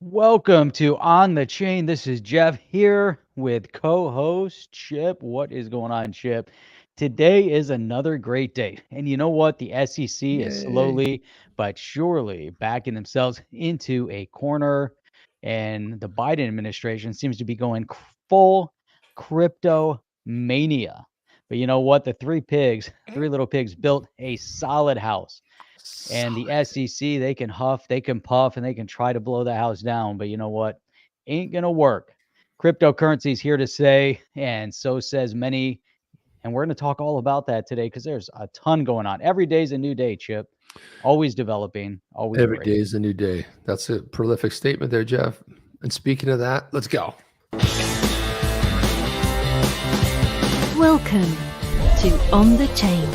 Welcome to On the Chain. This is Jeff here with co-host Chip. What is going on, Chip? Today is another great day. And you know what? The SEC is Yay. slowly but surely backing themselves into a corner. And the Biden administration seems to be going full crypto mania. But you know what? The three little pigs built a solid house. And the Solid. SEC, they can huff, they can puff, and they can try to blow the house down. But you know what? Ain't going to work. Cryptocurrency is here to stay, and so says many. And we're going to talk all about that today because there's a ton going on. Every day's a new day, Chip. Always developing, always Every day breaking. is a new day. That's a prolific statement there, Jeff. And speaking of that, let's go. Welcome to On the Chain.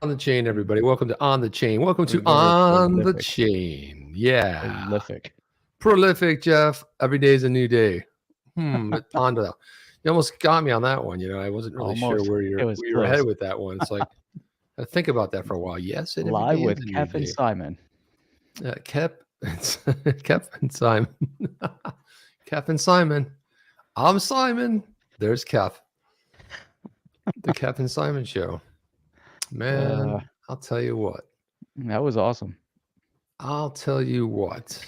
On the chain, everybody. Welcome to On the Chain. Welcome to Very On the prolific. Chain. Yeah. Prolific. Prolific, Jeff. Every day is a new day. Ponder that. You almost got me on that one. I wasn't really Almost. sure where It was you were close. headed with that one. It's like, I think about that for a while. Yes, it every Live day with is a new Kef and day. Simon. Kep and Simon. Kef and Simon. I'm Simon. There's Kef. The Kef and Simon show. Man, I'll tell you what. That was awesome. I'll tell you what.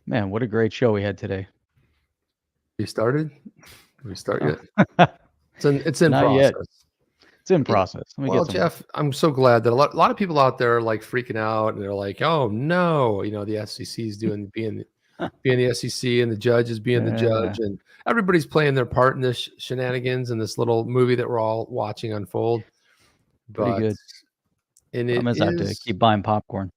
Man, what a great show we had today. We started? Did we start yet? It's in Not process. yet. It's in process. Let me Well, get some. Jeff, I'm so glad that a lot of people out there are like freaking out and they're like, "Oh no, the SEC is being the SEC and the judge is being the judge, and everybody's playing their part in this shenanigans and this little movie that we're all watching unfold." Pretty good. And I'm it gonna have to is keep buying popcorn.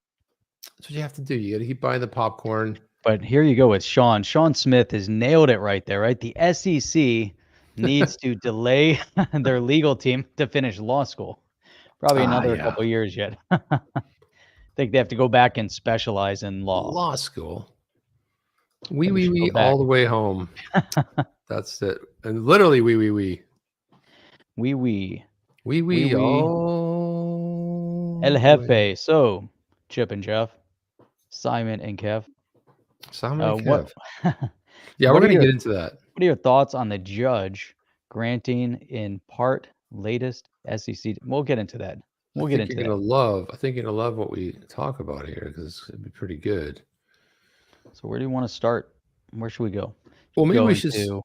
that's what you have to do. You got to keep buying the popcorn. But here you go with Sean. Sean Smith has nailed it right there, right? The SEC needs to delay their legal team to finish law school. Probably another couple years yet. I think they have to go back and specialize in law. Law school. Maybe we should We go back. all the way home. That's it. And literally we. We all El the Jefe. way. So, Chip and Jeff, Simon and Kev. Simon and What? Kev. Yeah, we're what are going to your- get into that. What are your thoughts on the judge granting in part latest SEC? We'll get into that. I think you're gonna love what we talk about here because it'd be pretty good. So where do you want to start? Where should we go? Well, maybe we into should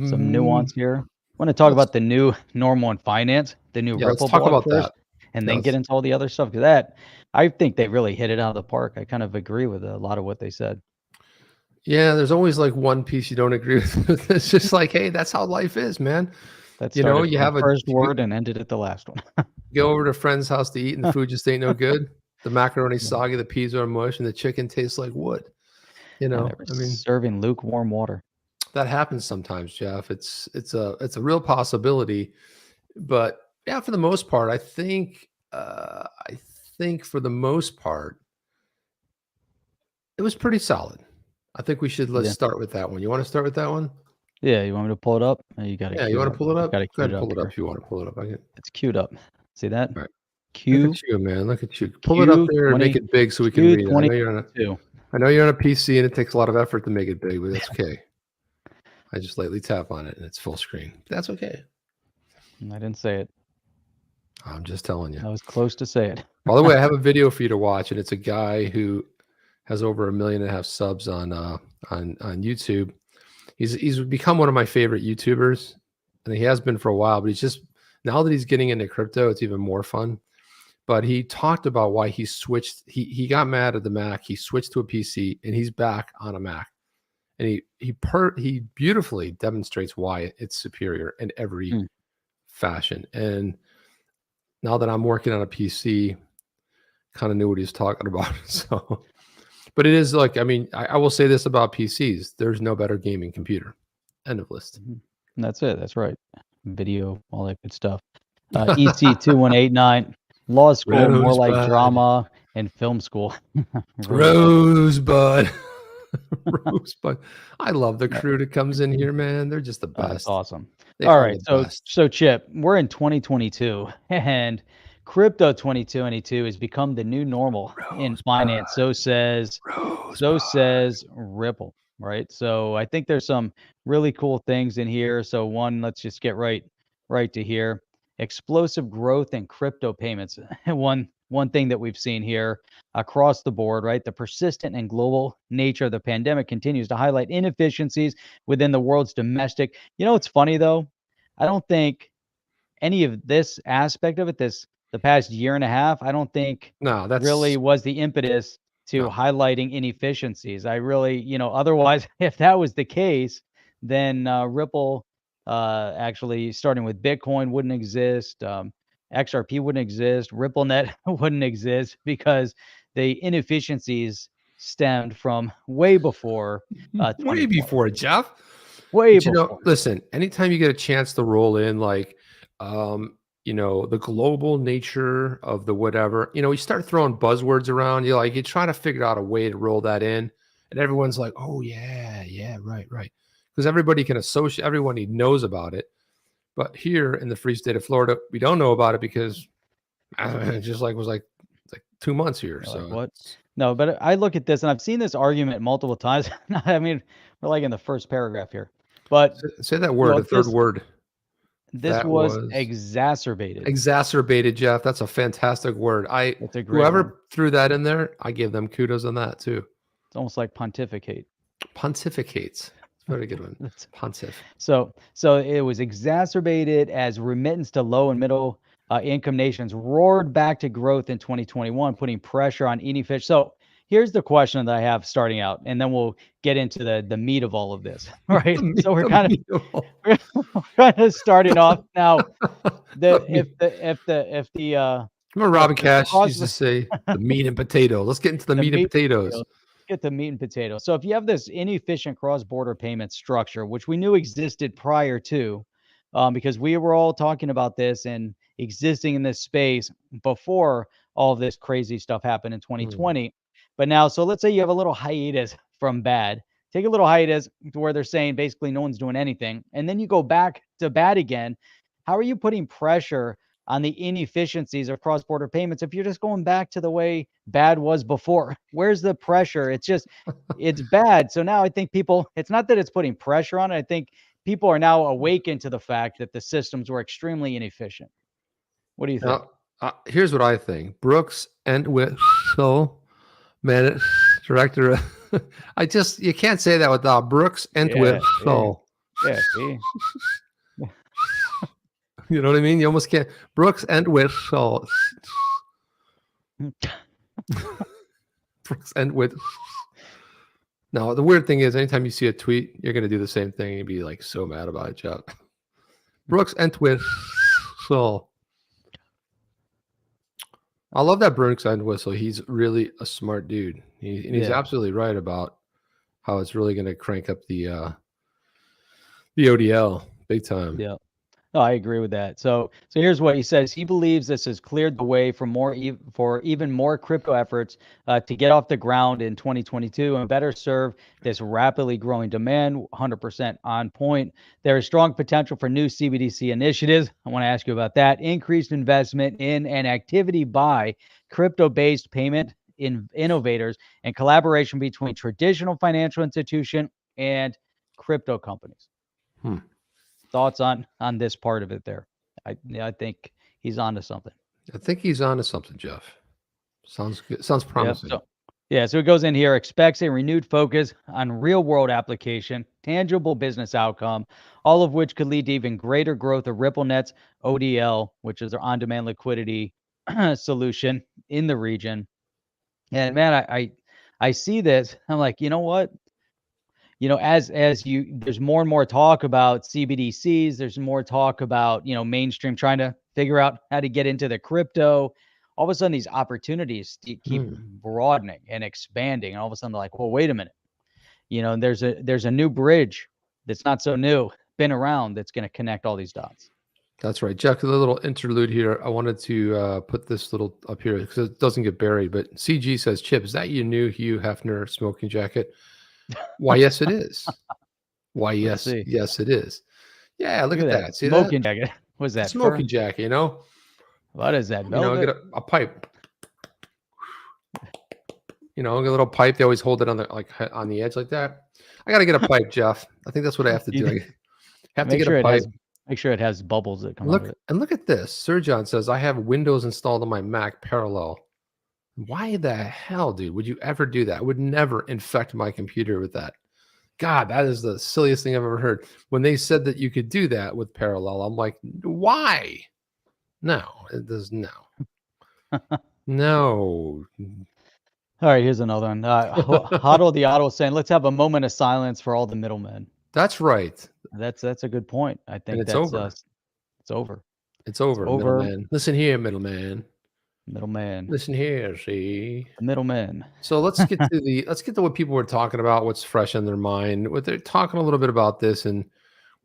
some nuance here. I want to talk about the new normal in finance, the new let's Ripple talk block about first, that. and then get into all the other stuff. Because that, I think they really hit it out of the park. I kind of agree with a lot of what they said. Yeah, there's always like one piece you don't agree with. It's just like, hey, that's how life is, man. That's you have a first word and ended at the last one. Go over to a friend's house to eat, and the food just ain't no good. The macaroni's soggy, the peas are mush, and the chicken tastes like wood. I mean, serving lukewarm water. That happens sometimes, Jeff. It's a real possibility, but yeah, for the most part, I think for the most part, it was pretty solid. I think we should start with that one. You want to start with that one? Yeah, you want me to pull it up? You got to. Yeah, you want to pull it up? Go ahead, pull it up. If you want to pull it up, It's queued up. See that? All right. Q. Look at you, man. Look at you. Pull it up there and make it big so we can read it. I know you're on a PC and it takes a lot of effort to make it big, but that's okay. I just lightly tap on it and it's full screen. That's okay. I didn't say it. I'm just telling you. I was close to say it. By the way, I have a video for you to watch, and it's a guy who has over 1.5 million subs on YouTube. He's become one of my favorite YouTubers, and he has been for a while. But he's just now that he's getting into crypto, it's even more fun. But he talked about why he switched. He got mad at the Mac. He switched to a PC, and he's back on a Mac. And he beautifully demonstrates why it's superior in every fashion. And now that I'm working on a PC, kind of knew what he was talking about. So, but it is like, I mean, I will say this about PCs: there's no better gaming computer. End of list. And that's it. That's right. Video, all that good stuff. EC2189. Law school, more like drama and film school. Rosebud. Rosebud. I love the crew that comes in here, man. They're just the best. That's awesome. All right. So Chip, we're in 2022 and Crypto 2022 has become the new normal in finance. So says Ripple, right? So I think there's some really cool things in here. So one, let's just get right to here. Explosive growth in crypto payments. One thing that we've seen here across the board, right? The persistent and global nature of the pandemic continues to highlight inefficiencies within the world's domestic. You know, it's funny though. I don't think any of this aspect of it, the past year and a half, I don't think No, really that's was the impetus to no. highlighting inefficiencies. I really, otherwise, if that was the case, then Ripple, actually starting with Bitcoin wouldn't exist. XRP wouldn't exist. RippleNet wouldn't exist because the inefficiencies stemmed from way before Way 2020. before, Jeff. Way But, before. listen, anytime you get a chance to roll in, like, the global nature of the whatever, you start throwing buzzwords around, you try to figure out a way to roll that in. And everyone's like, oh, yeah, right. Because everybody can associate, everybody knows about it. But here in the free state of Florida, we don't know about it because it just was like 2 months here. Like, So what? No, but I look at this and I've seen this argument multiple times. I mean, we're like in the first paragraph here, but say that word, the third word. This That was was exacerbated. Exacerbated, Jeff. That's a fantastic word. It's a great Whoever word. threw that in there, I give them kudos on that too. It's almost like pontificate. Pontificates. It's a very good one. Pontiff. So it was exacerbated as remittance to low and middle income nations roared back to growth in 2021, putting pressure on inefficient. So here's the question that I have starting out, and then we'll get into the meat of all of this, right? So we're kind of starting off now. If the remember Robin Cash cross- used to say the meat and potato. Let's get into the meat and potatoes. Get the meat and potatoes. So if you have this inefficient cross-border payment structure, which we knew existed prior to, because we were all talking about this and existing in this space before all of this crazy stuff happened in 2020. But now, so let's say you have a little hiatus from bad. Take a little hiatus to where they're saying basically no one's doing anything. And then you go back to bad again. How are you putting pressure on the inefficiencies of cross-border payments if you're just going back to the way bad was before? Where's the pressure? It's just, it's bad. So now I think people, it's not that it's putting pressure on it. I think people are now awakened to the fact that the systems were extremely inefficient. What do you think? Here's what I think. Brooks and director. You can't say that without Brooks and Yeah, see? You know what I mean? You almost can't. Brooks and Brooks and Now, the weird thing is, anytime you see a tweet, you're going to do the same thing and be like so mad about it, Chuck. Brooks and I love that Brooks and Whistle. He's really a smart dude. He's absolutely right about how it's really going to crank up the ODL big time. Yeah. No, I agree with that. So here's what he says. He believes this has cleared the way for even more crypto efforts to get off the ground in 2022 and better serve this rapidly growing demand. 100% on point. There is strong potential for new CBDC initiatives. I want to ask you about that. Increased investment in and activity by crypto-based payment innovators and collaboration between traditional financial institution and crypto companies. Thoughts on this part of it there? I think he's onto something. I think he's onto something, Jeff. Sounds good. Sounds promising. So it goes in here, expects a renewed focus on real world application, tangible business outcome, all of which could lead to even greater growth of RippleNet's ODL, which is their on-demand liquidity solution in the region. And man, I see this. I'm like, you know what? As there's more and more talk about CBDCs, there's more talk about, mainstream trying to figure out how to get into the crypto. All of a sudden, these opportunities keep broadening and expanding. And all of a sudden, they're like, well, wait a minute. There's a new bridge that's not so new, been around, that's going to connect all these dots. That's right. Jack, a little interlude here. I wanted to put this little up here because it doesn't get buried. But CG says, Chip, is that your new Hugh Hefner smoking jacket? Why, yes, it is. Why, yes, yes, it is. Yeah, look at that. See smoking that? jacket. What's that? Smoking jacket, What is that? You know, Velvet? get a pipe. You know, a little pipe. They always hold it on the edge like that. I got to get a pipe, Jeff. I think that's what I have to do. I have to Make get sure a it pipe. has bubbles that come out of it. Look at this. Sir John says, I have Windows installed on my Mac parallel. Why the hell, dude, would you ever do that? I would never infect my computer with that. God, that is the silliest thing I've ever heard. When they said that you could do that with parallel, I'm like, why? No, it does no. No. All right, here's another one. Huddle the Auto saying, let's have a moment of silence for all the middlemen. That's right. That's a good point. I think And it's that's over. it's over. It's over, middleman. Listen here, middleman. Middleman. Listen here, see. The middleman. So let's get to what people were talking about, what's fresh on their mind. What they're talking a little bit about this, and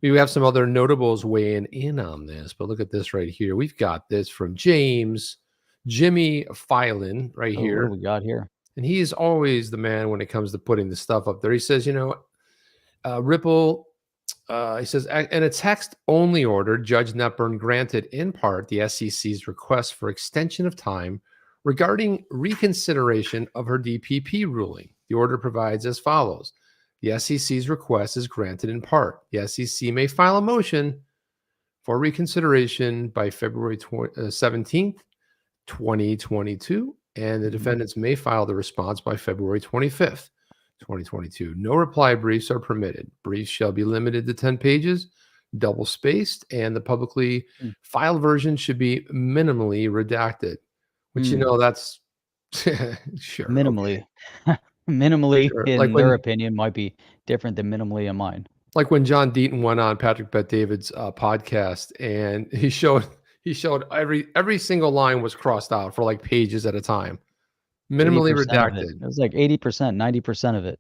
we have some other notables weighing in on this. But look at this right here. We've got this from Jimmy Filan right here. What do we got here? And he is always the man when it comes to putting the stuff up there. He says, Ripple, he says, in a text-only order, Judge Netburn granted in part the SEC's request for extension of time regarding reconsideration of her DPP ruling. The order provides as follows. The SEC's request is granted in part. The SEC may file a motion for reconsideration by February 17th, 2022, and the defendants may file the response by February 25th, 2022. No reply briefs are permitted. Briefs shall be limited to 10 pages, double spaced, and the publicly filed version should be minimally redacted. Which, that's sure. Minimally. Okay. Minimally, sure. In like their opinion, might be different than minimally in mine. Like when John Deaton went on Patrick Bet-David's podcast, and he showed every single line was crossed out for like pages at a time. Minimally redacted. It was like 80%, 90% of it.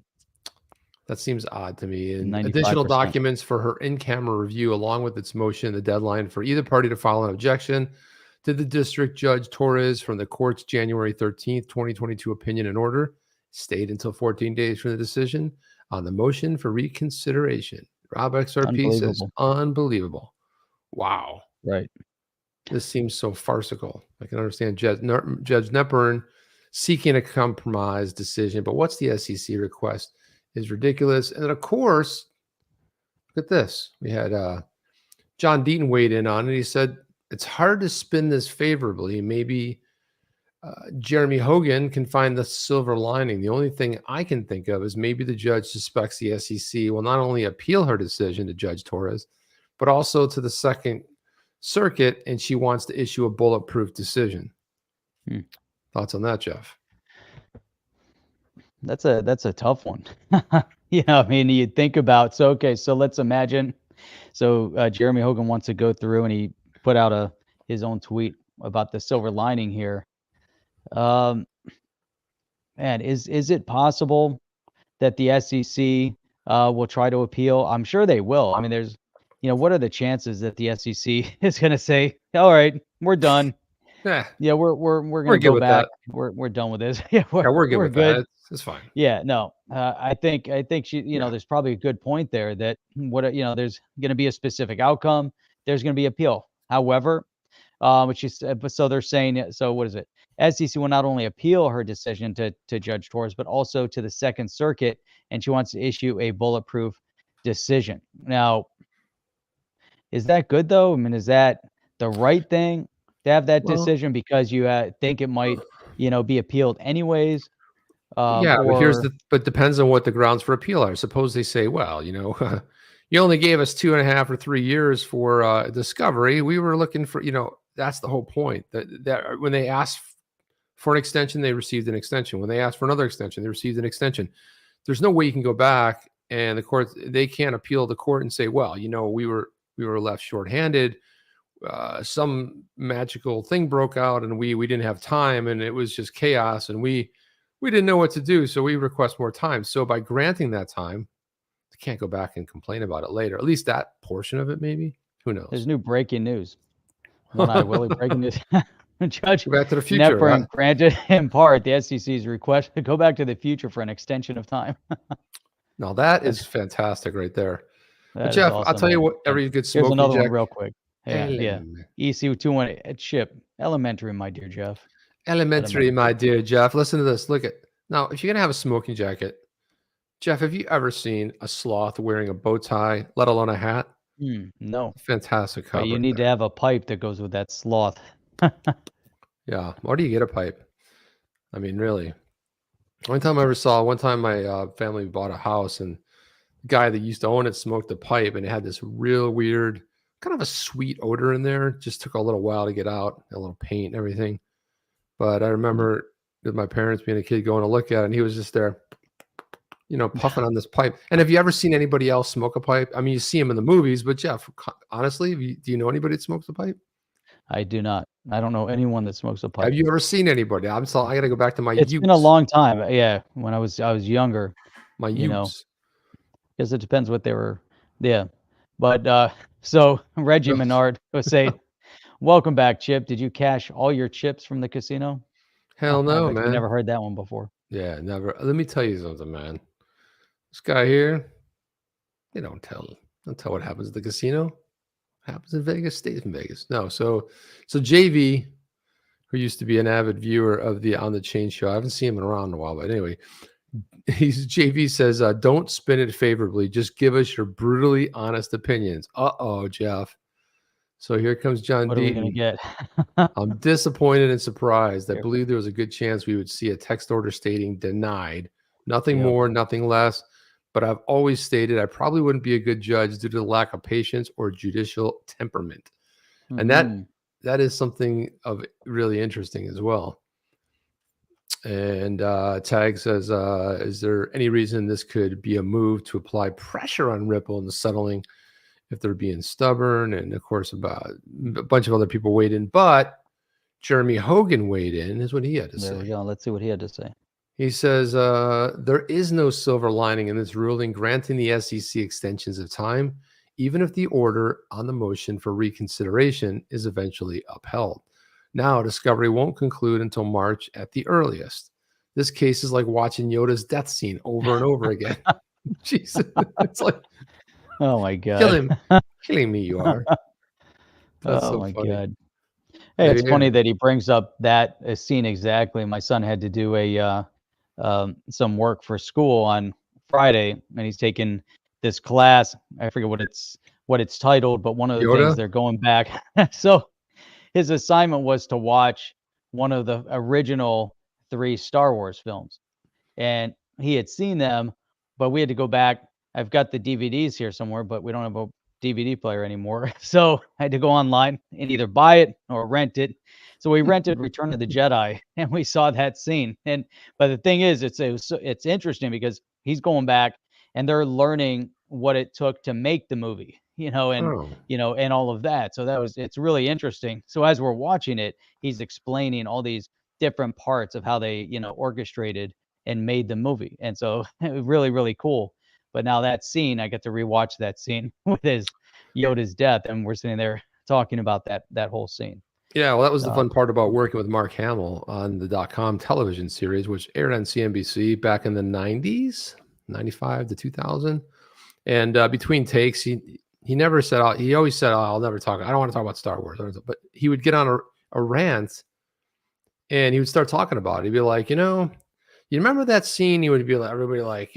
That seems odd to me. And 95%. Additional documents for her in-camera review, along with its motion, the deadline for either party to file an objection to the District Judge Torres from the court's January 13th, 2022 opinion and order, stayed until 14 days from the decision on the motion for reconsideration. Rob XRP says, unbelievable. Wow. Right. This seems so farcical. I can understand Judge Netburn seeking a compromise decision, but what's the SEC request is ridiculous. And of course, look at this. We had John Deaton weighed in on it. He said, it's hard to spin this favorably. Maybe Jeremy Hogan can find the silver lining. The only thing I can think of is maybe the judge suspects the SEC will not only appeal her decision to Judge Torres, but also to the Second Circuit, and she wants to issue a bulletproof decision. Thoughts on that, Jeff? That's a tough one. I mean, you think about, so let's imagine, Jeremy Hogan wants to go through, and he put out his own tweet about the silver lining here. Man, is it possible that the SEC will try to appeal? I'm sure they will. I mean, there's, what are the chances that the SEC is going to say, all right, we're done. Yeah, we're going to go back. We're done with this. Yeah, we're good with that. It's fine. Yeah, no, I think she, there's probably a good point there that there's going to be a specific outcome. There's going to be appeal. However, which is, so they're saying, so what is it? SEC will not only appeal her decision to Judge Torres, but also to the Second Circuit, and she wants to issue a bulletproof decision. Now, is that good though? I mean, is that the right thing to have that decision because you think it might, be appealed anyways? But depends on what the grounds for appeal are. Suppose they say, well, you only gave us 2.5 or 3 years for discovery. We were looking for, that's the whole point. That when they asked for an extension, they received an extension. When they asked for another extension, they received an extension. There's no way you can go back, and the court, they can't appeal the court and say, well, we were left shorthanded. Some magical thing broke out, and we didn't have time, and it was just chaos, and we didn't know what to do, so we request more time. So by granting that time, you can't go back and complain about it later. At least that portion of it, maybe. Who knows? There's new breaking news. Willie breaking news. Judge Back to the Future. Netburn granted in part the SEC's request to go back to the future for an extension of time. Now that is fantastic right there. But That Jeff, is awesome, I'll tell you man. what, every good Here's smoky another jack. one real quick. Yeah. EC218 chip. Elementary, my dear Jeff. Elementary, my dear Jeff. Listen to this. Look at now. If you're gonna have a smoking jacket, Jeff, have you ever seen a sloth wearing a bow tie, let alone a hat? No. Fantastic cover. But you need to have a pipe that goes with that sloth. Yeah. Why do you get a pipe? I mean, really. One time my family bought a house, and the guy that used to own it smoked a pipe, and it had this real weird, kind of a sweet odor in there. Just took a little while to get out, a little paint and everything. But I remember with my parents being a kid going to look at it, and he was just there, puffing on this pipe. And have you ever seen anybody else smoke a pipe? I mean, you see them in the movies, but Jeff, honestly, do you know anybody that smokes a pipe? I do not. I don't know anyone that smokes a pipe. Have you ever seen anybody? I got to go back to my It's youth. been a long time. Yeah, when I was younger. My youth. Because it depends what they were. Yeah. But so Reggie Menard would say, "Welcome back, Chip. Did you cash all your chips from the casino?" Hell no, man. You never heard that one before. Yeah, never. Let me tell you something, man. This guy here, they don't tell what happens at the casino. What happens in Vegas stays in Vegas. No, so JV, who used to be an avid viewer of the On the Chain show, I haven't seen him around in a while, but anyway, JV says, "Don't spin it favorably. Just give us your brutally honest opinions." Jeff. So here comes John What are we Deaton. gonna get? I'm disappointed and surprised. I believe there was a good chance we would see a text order stating denied. Nothing more, nothing less. But I've always stated I probably wouldn't be a good judge due to the lack of patience or judicial temperament. And that is something of really interesting as well. And Tag says, is there any reason this could be a move to apply pressure on Ripple in the settling if they're being stubborn? And of course, about a bunch of other people weighed in, but Jeremy Hogan weighed in, is what he had to say. There we go. Let's see what he had to say. He says, there is no silver lining in this ruling granting the SEC extensions of time, even if the order on the motion for reconsideration is eventually upheld. Now, discovery won't conclude until March at the earliest. This case is like watching Yoda's death scene over and over again. Jesus, it's like, oh my God, killing me, you are. That's so my funny. God. Hey, it's funny that he brings up that scene exactly. My son had to do some work for school on Friday, and he's taking this class. I forget what it's titled, but one of the things they're going back. So his assignment was to watch one of the original 3 Star Wars films, and he had seen them, but we had to go back. I've got the DVDs here somewhere, but we don't have a DVD player anymore. So I had to go online and either buy it or rent it. So we rented Return of the Jedi, and we saw that scene. But the thing is, it's interesting because he's going back and they're learning what it took to make the movie, and all of that. So it's really interesting. So as we're watching it, he's explaining all these different parts of how they, orchestrated and made the movie. And so it was really, really cool. But now that scene, I get to rewatch that scene with his Yoda's death, and we're sitting there talking about that whole scene. Yeah, well, that was the fun part about working with Mark Hamill on the .com television series, which aired on CNBC back in the 90s, 95 to 2000. And between takes, he never said, he always said, I'll never talk. I don't want to talk about Star Wars. But he would get on a rant, and he would start talking about it. He'd be like, you remember that scene? He would be like, everybody like,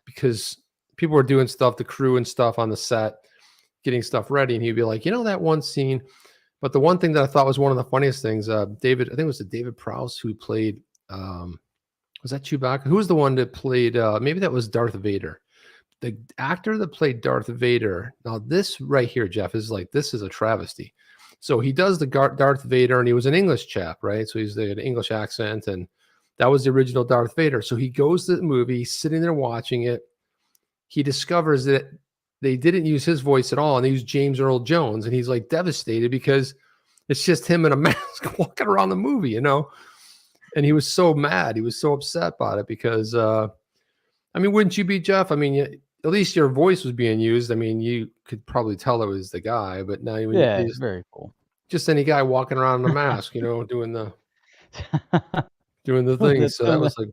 because people were doing stuff, the crew and stuff on the set, getting stuff ready. And he'd be like, that one scene. But the one thing that I thought was one of the funniest things, David, I think it was David Prowse who played, was that Chewbacca? Who was the one that played, maybe that was Darth Vader. The actor that played Darth Vader. Now this right here, Jeff, is like, this is a travesty. So he does the Darth Vader, and he was an English chap, right? So he's an English accent, and that was the original Darth Vader. So he goes to the movie, he's sitting there watching it. He discovers that they didn't use his voice at all, and they used James Earl Jones, and he's like devastated because it's just him in a mask walking around the movie, And he was so mad. He was so upset about it because, wouldn't you be, Jeff? I mean, at least your voice was being used. I mean, you could probably tell it was the guy, but now it's very cool. Just any guy walking around in a mask, doing the thing. So that was like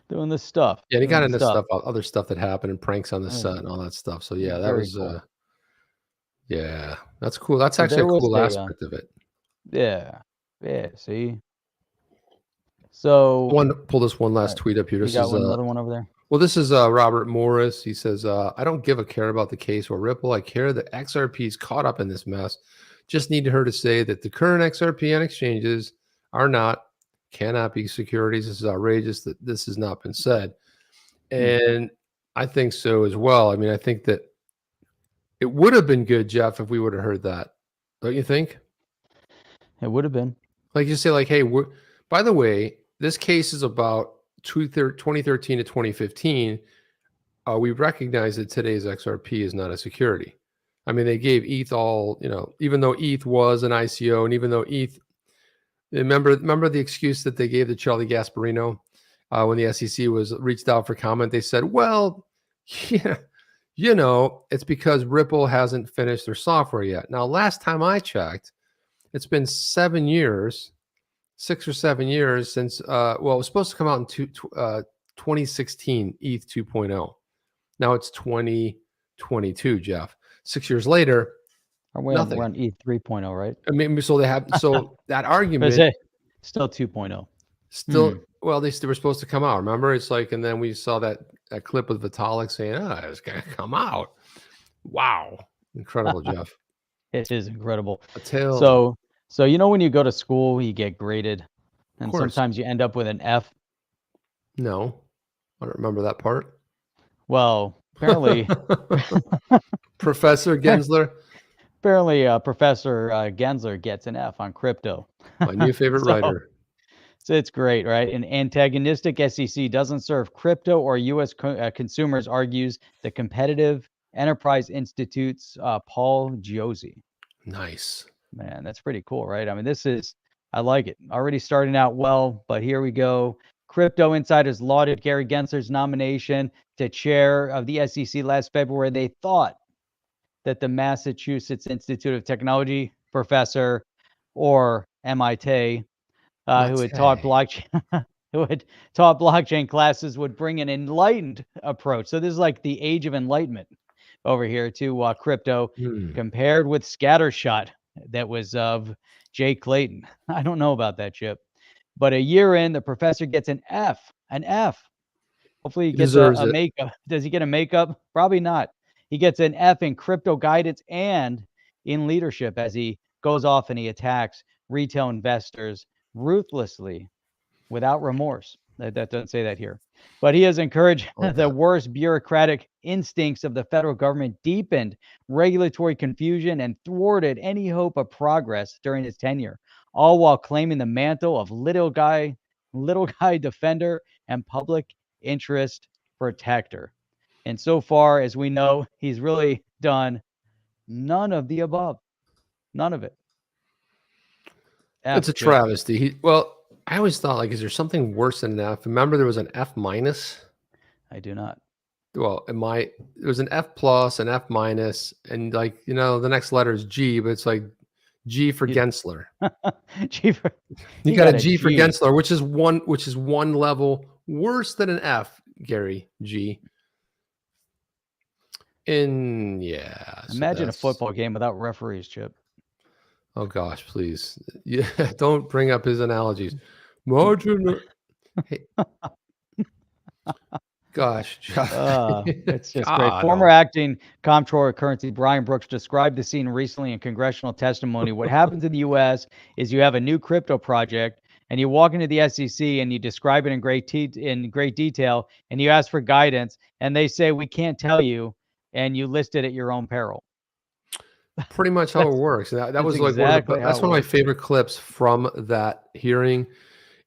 doing the stuff. Yeah, and he got into other stuff that happened, and pranks on the set and all that stuff. So yeah, that was cool. Yeah, that's cool. That's So actually there a was cool a aspect of it. yeah, yeah. See, so One pull this one last right, tweet up here. you This got is another one over there. well, this is Robert Morris. He says, I don't give a care about the case or Ripple. I care that XRP is caught up in this mess. Just need her to say that the current XRP on exchanges cannot be securities. This is outrageous that this has not been said. And I think so as well. I mean, I think that it would have been good, Jeff, if we would have heard that. Don't you think? It would have been. Like you say, like, hey, by the way, this case is about 2013 to 2015. We recognize that today's XRP is not a security. I mean, they gave ETH all, even though ETH was an ICO, and even though ETH, remember the excuse that they gave to Charlie Gasparino when the SEC was reached out for comment? They said, well, yeah, it's because Ripple hasn't finished their software yet. Now, last time I checked, it's been 7 years, 6 or 7 years since, it was supposed to come out in 2016, ETH 2.0. Now it's 2022, Jeff. 6 years later, We're nothing. on ETH 3.0, right? I mean, so that argument still 2.0. still, well, they were supposed to come out. Remember, it's like, and then we saw that clip with Vitalik saying, it's going to come out. Wow. Incredible, Jeff. It is incredible. So, when you go to school, you get graded, and sometimes you end up with an F. No, I don't remember that part. Well, apparently, Professor Gensler. Apparently, Professor Gensler gets an F on crypto. My new favorite writer. So it's great, right? An antagonistic SEC doesn't serve crypto or U.S. consumers, argues the Competitive Enterprise Institute's Paul Josie. Nice. Man, that's pretty cool, right? I mean, I like it. Already starting out well, but here we go. Crypto insiders lauded Gary Gensler's nomination to chair of the SEC last February. They thought that the Massachusetts Institute of Technology professor, or MIT, who had taught blockchain classes, would bring an enlightened approach. So this is like the age of enlightenment over here to crypto, compared with scattershot that was of Jay Clayton. I don't know about that, Chip. But a year in, the professor gets an F. An F. Hopefully he gets a makeup. Does he get a makeup? Probably not. He gets an F in crypto guidance and in leadership as he goes off and he attacks retail investors ruthlessly without remorse. That doesn't say that here. But he has encouraged the worst bureaucratic instincts of the federal government, deepened regulatory confusion, and thwarted any hope of progress during his tenure, all while claiming the mantle of little guy defender and public interest protector. And so far as we know, he's really done none of the above. None of it. It's a travesty. I always thought, like, is there something worse than an F? Remember, there was an F minus. I do not. Well, there was an F plus, an F minus, and the next letter is G, but it's like G for Gensler. You got a G for Gensler, which is one level worse than an F, Gary G. Imagine a football game without referees, Chip. Oh gosh, please. Yeah, don't bring up his analogies. Margin. Hey. Gosh, it's just great. Former acting comptroller of currency Brian Brooks described the scene recently in congressional testimony. What happens in the U.S. is you have a new crypto project, and you walk into the SEC and you describe it in great detail, and you ask for guidance, and they say we can't tell you, and you list it at your own peril. Pretty much how it works. That was like that's one of my favorite clips from that hearing.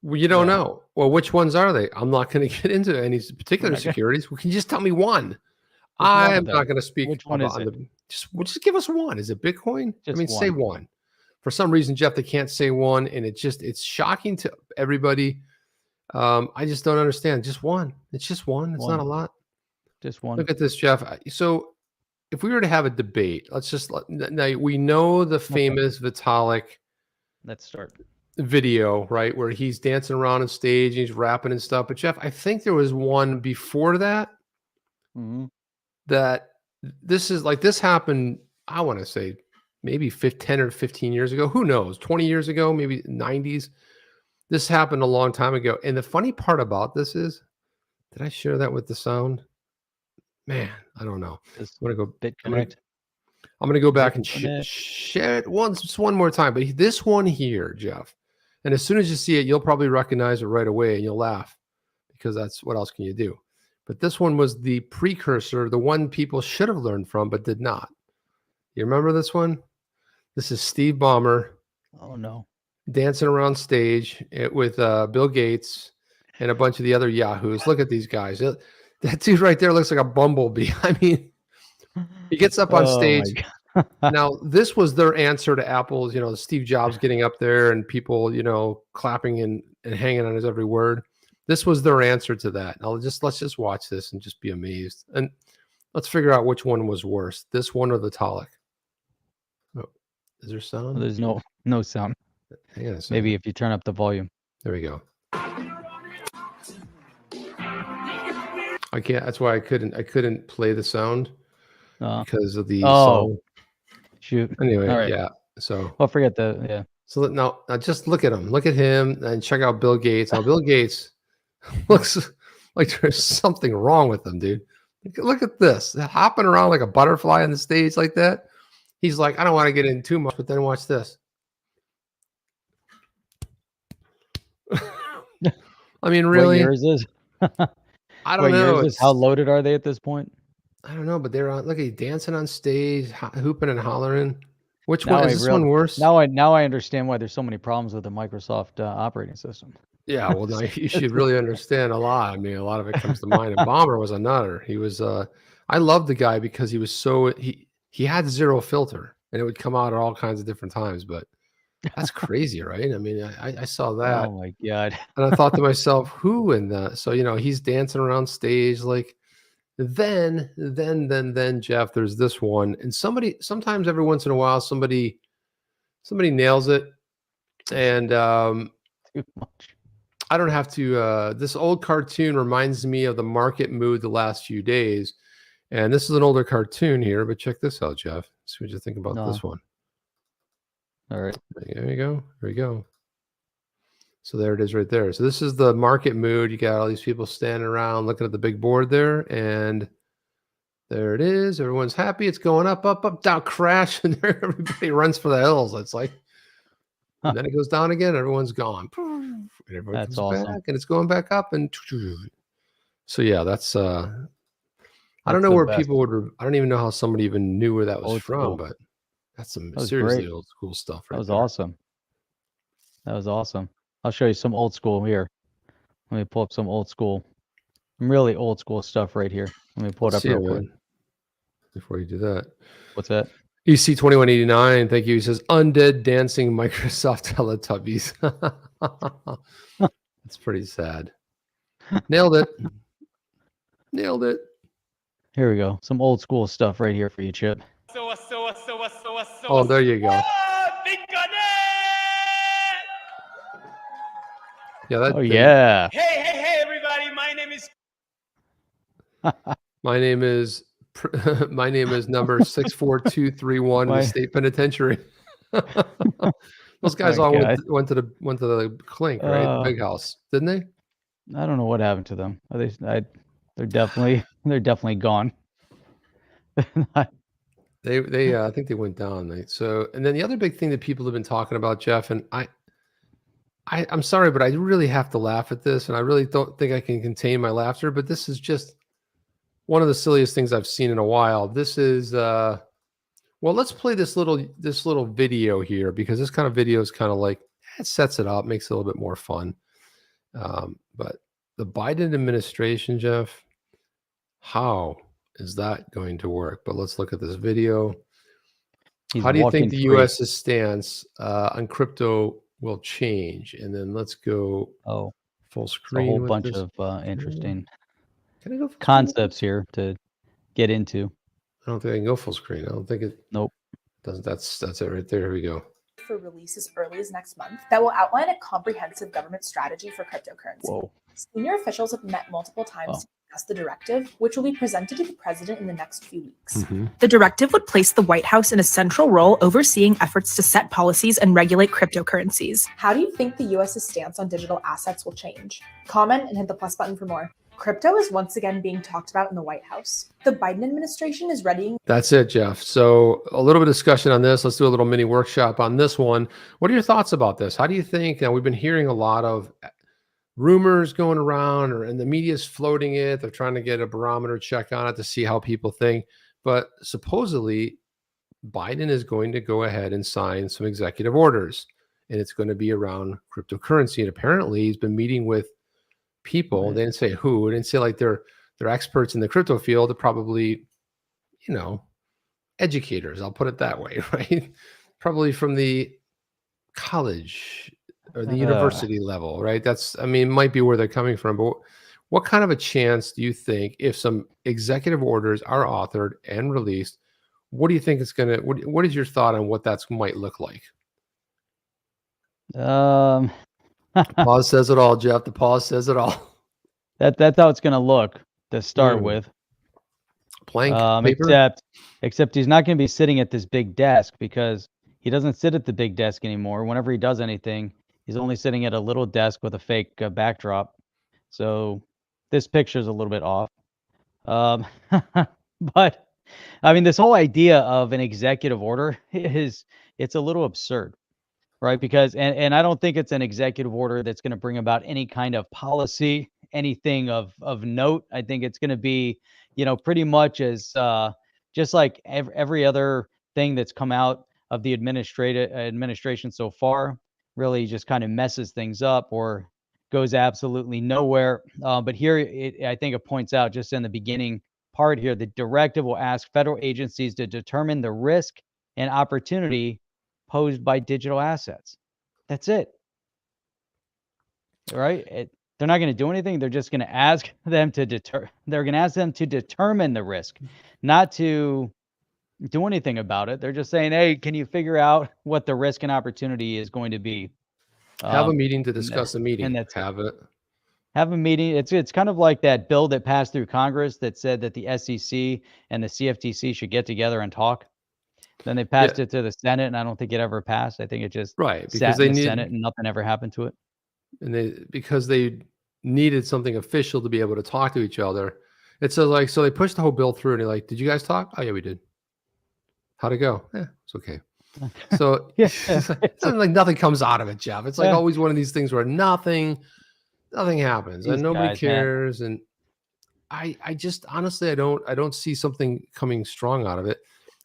Well, you don't know. Well, which ones are they? I'm not going to get into any particular securities. Well, can you just tell me one? I am not going to speak. Which one is it? Just give us one. Is it Bitcoin? Say one. For some reason, Jeff, they can't say one, and it's shocking to everybody. I just don't understand. Just one. It's just one. It's not a lot. Just one. Look at this, Jeff. So if we were to have a debate, now we know the famous Vitalik. Let's start. Video, right, where he's dancing around on stage and he's rapping and stuff. But Jeff, I think there was one before that. That this happened I want to say maybe 10 or 15 years ago. Who knows? 20 years ago, maybe 90s. This happened a long time ago. And the funny part about this is, did I share that with the sound? Man, I don't know. This I'm gonna go. BitConnect. I'm gonna go back and BitConnect. share it just one more time. But this one here, Jeff, and as soon as you see it, you'll probably recognize it right away, and you'll laugh because that's what else can you do? But this one was the precursor, the one people should have learned from but did not. You remember this one? This is Steve Balmer. Oh no. Dancing around stage with Bill Gates and a bunch of the other yahoos. Look at these guys. That dude right there looks like a bumblebee. I mean, he gets up on stage. Now, this was their answer to Apple's, Steve Jobs getting up there and people, clapping and hanging on his every word. This was their answer to that. Now, let's just watch this and just be amazed. And let's figure out which one was worse, this one or the Talik. Oh, is there sound? Well, there's no sound. Hang on a second. Maybe if you turn up the volume. There we go. I can't. That's why I couldn't play the sound because of the song. Shoot. Anyway, all right. Yeah. So. Well, forget the yeah. So now just look at him. Look at him and check out Bill Gates. Now Bill Gates looks like there's something wrong with him, dude. Look at this. They're hopping around like a butterfly on the stage like that. He's like, I don't want to get in too much, but then watch this. I mean, really? What year is this? I don't know. How loaded are they at this point? I don't know, but they're on. Look at you dancing on stage, hooping and hollering. Which one is this one worse? Now I understand why there's so many problems with the Microsoft operating system. Yeah, well, now you should really understand a lot. I mean, a lot of it comes to mind. And Balmer was a nutter. He was. I loved the guy because he was so he had zero filter, and it would come out at all kinds of different times. But that's crazy, right? I mean, I saw that. Oh my god! And I thought to myself, who in that? So he's dancing around stage like. Then Jeff, there's this one, and sometimes every once in a while somebody nails it, and Too much. I don't have to. This old cartoon reminds me of the market mood the last few days, and this is an older cartoon here. But check this out, Jeff. See what you think about this one. All right, there you go. There you go. So there it is right there. So this is the market mood. You got all these people standing around looking at the big board there. And there it is. Everyone's happy. It's going up, up, up, down, crash. And there everybody runs for the hills. It's like, and then it goes down again. Everyone's gone. And everyone that's comes awesome. back, and it's going back up. And so, yeah, that's, I don't know where people would, I don't even know how somebody even knew where that was from, but that's some seriously old school stuff. Right That was awesome. That was awesome. I'll show you some old school here. Let me pull up some really old school stuff right here. Let me pull it up real quick. Before you do that. What's that? EC2189, thank you. He says, undead dancing Microsoft Teletubbies. That's pretty sad. Nailed it. Nailed it. Here we go. Some old school stuff right here for you, Chip. Oh, there you go. Yeah. That, yeah. Hey, everybody! My name is my name is number 64231 in the state penitentiary. Those guys all went to the clink, right? The big house, didn't they? I don't know what happened to them. They're definitely gone. They I think they went down. So, and then the other big thing that people have been talking about, Jeff, and I'm sorry, but I really have to laugh at this, and I really don't think I can contain my laughter. But this is just one of the silliest things I've seen in a while. This is well, let's play this little video here, because this kind of video is kind of like, it sets it up, makes it a little bit more fun. But the Biden administration, Jeff, how is that going to work? But let's look at this video. How do you think the U.S.'s stance on crypto will change? And then let's go full screen. A whole bunch of interesting concepts here to get into. I don't think I can go full screen. I don't think it. Nope. Doesn't. That's it right there. Here we go. for release as early as next month that will outline a comprehensive government strategy for cryptocurrency. Whoa. Senior officials have met multiple times to discuss the directive, which will be presented to the president in the next few weeks. The directive would place the White House in a central role overseeing efforts to set policies and regulate cryptocurrencies. How do you think the U.S.'s stance on digital assets will change? Comment and hit the plus button for more. Crypto is once again being talked about in the White House. The Biden administration is readying. That's it, Jeff. So a little bit of discussion on this. Let's do a little mini workshop on this one. What are your thoughts about this? How do you think? We've been hearing a lot of rumors going around, and the media's floating it. They're trying to get a barometer check on it to see how people think. But supposedly, Biden is going to go ahead and sign some executive orders, and it's going to be around cryptocurrency. And apparently, he's been meeting with people. They didn't say who. They didn't say like they're experts in the crypto field. They're probably, educators. I'll put it that way, right? Probably from the college or the university level, right? Might be where they're coming from. But what kind of a chance do you think, if some executive orders are authored and released, what do you think it's going to, what is your thought on what that might look like? Pause says it all, Jeff. The pause says it all. That's how it's going to look to start with. Blank paper? Except he's not going to be sitting at this big desk, because he doesn't sit at the big desk anymore. Whenever he does anything, he's only sitting at a little desk with a fake backdrop. So this picture is a little bit off. But this whole idea of an executive order it's a little absurd. Right, because and I don't think it's an executive order that's going to bring about any kind of policy, anything of note. I think it's going to be, pretty much as just like every other thing that's come out of the administration so far, really just kind of messes things up or goes absolutely nowhere. But here, I think it points out just in the beginning part here, the directive will ask federal agencies to determine the risk and opportunity posed by digital assets. That's it. Right? They're not going to do anything. They're just going to ask them to determine the risk, not to do anything about it. They're just saying, hey, can you figure out what the risk and opportunity is going to be? Have a meeting to discuss a meeting. And that's have a meeting. It's kind of like that bill that passed through Congress that said that the SEC and the CFTC should get together and talk. Then they passed it to the Senate, and I don't think it ever passed. I think it just because sat in the Senate and nothing ever happened to it. And because they needed something official to be able to talk to each other. It's so they pushed the whole bill through, and they're like, "Did you guys talk? Oh yeah, we did. How'd it go? Yeah, it's okay." So it's like nothing comes out of it, Jeff. It's like always one of these things where nothing happens and nobody cares. Man. And I just honestly I don't see something coming strong out of it.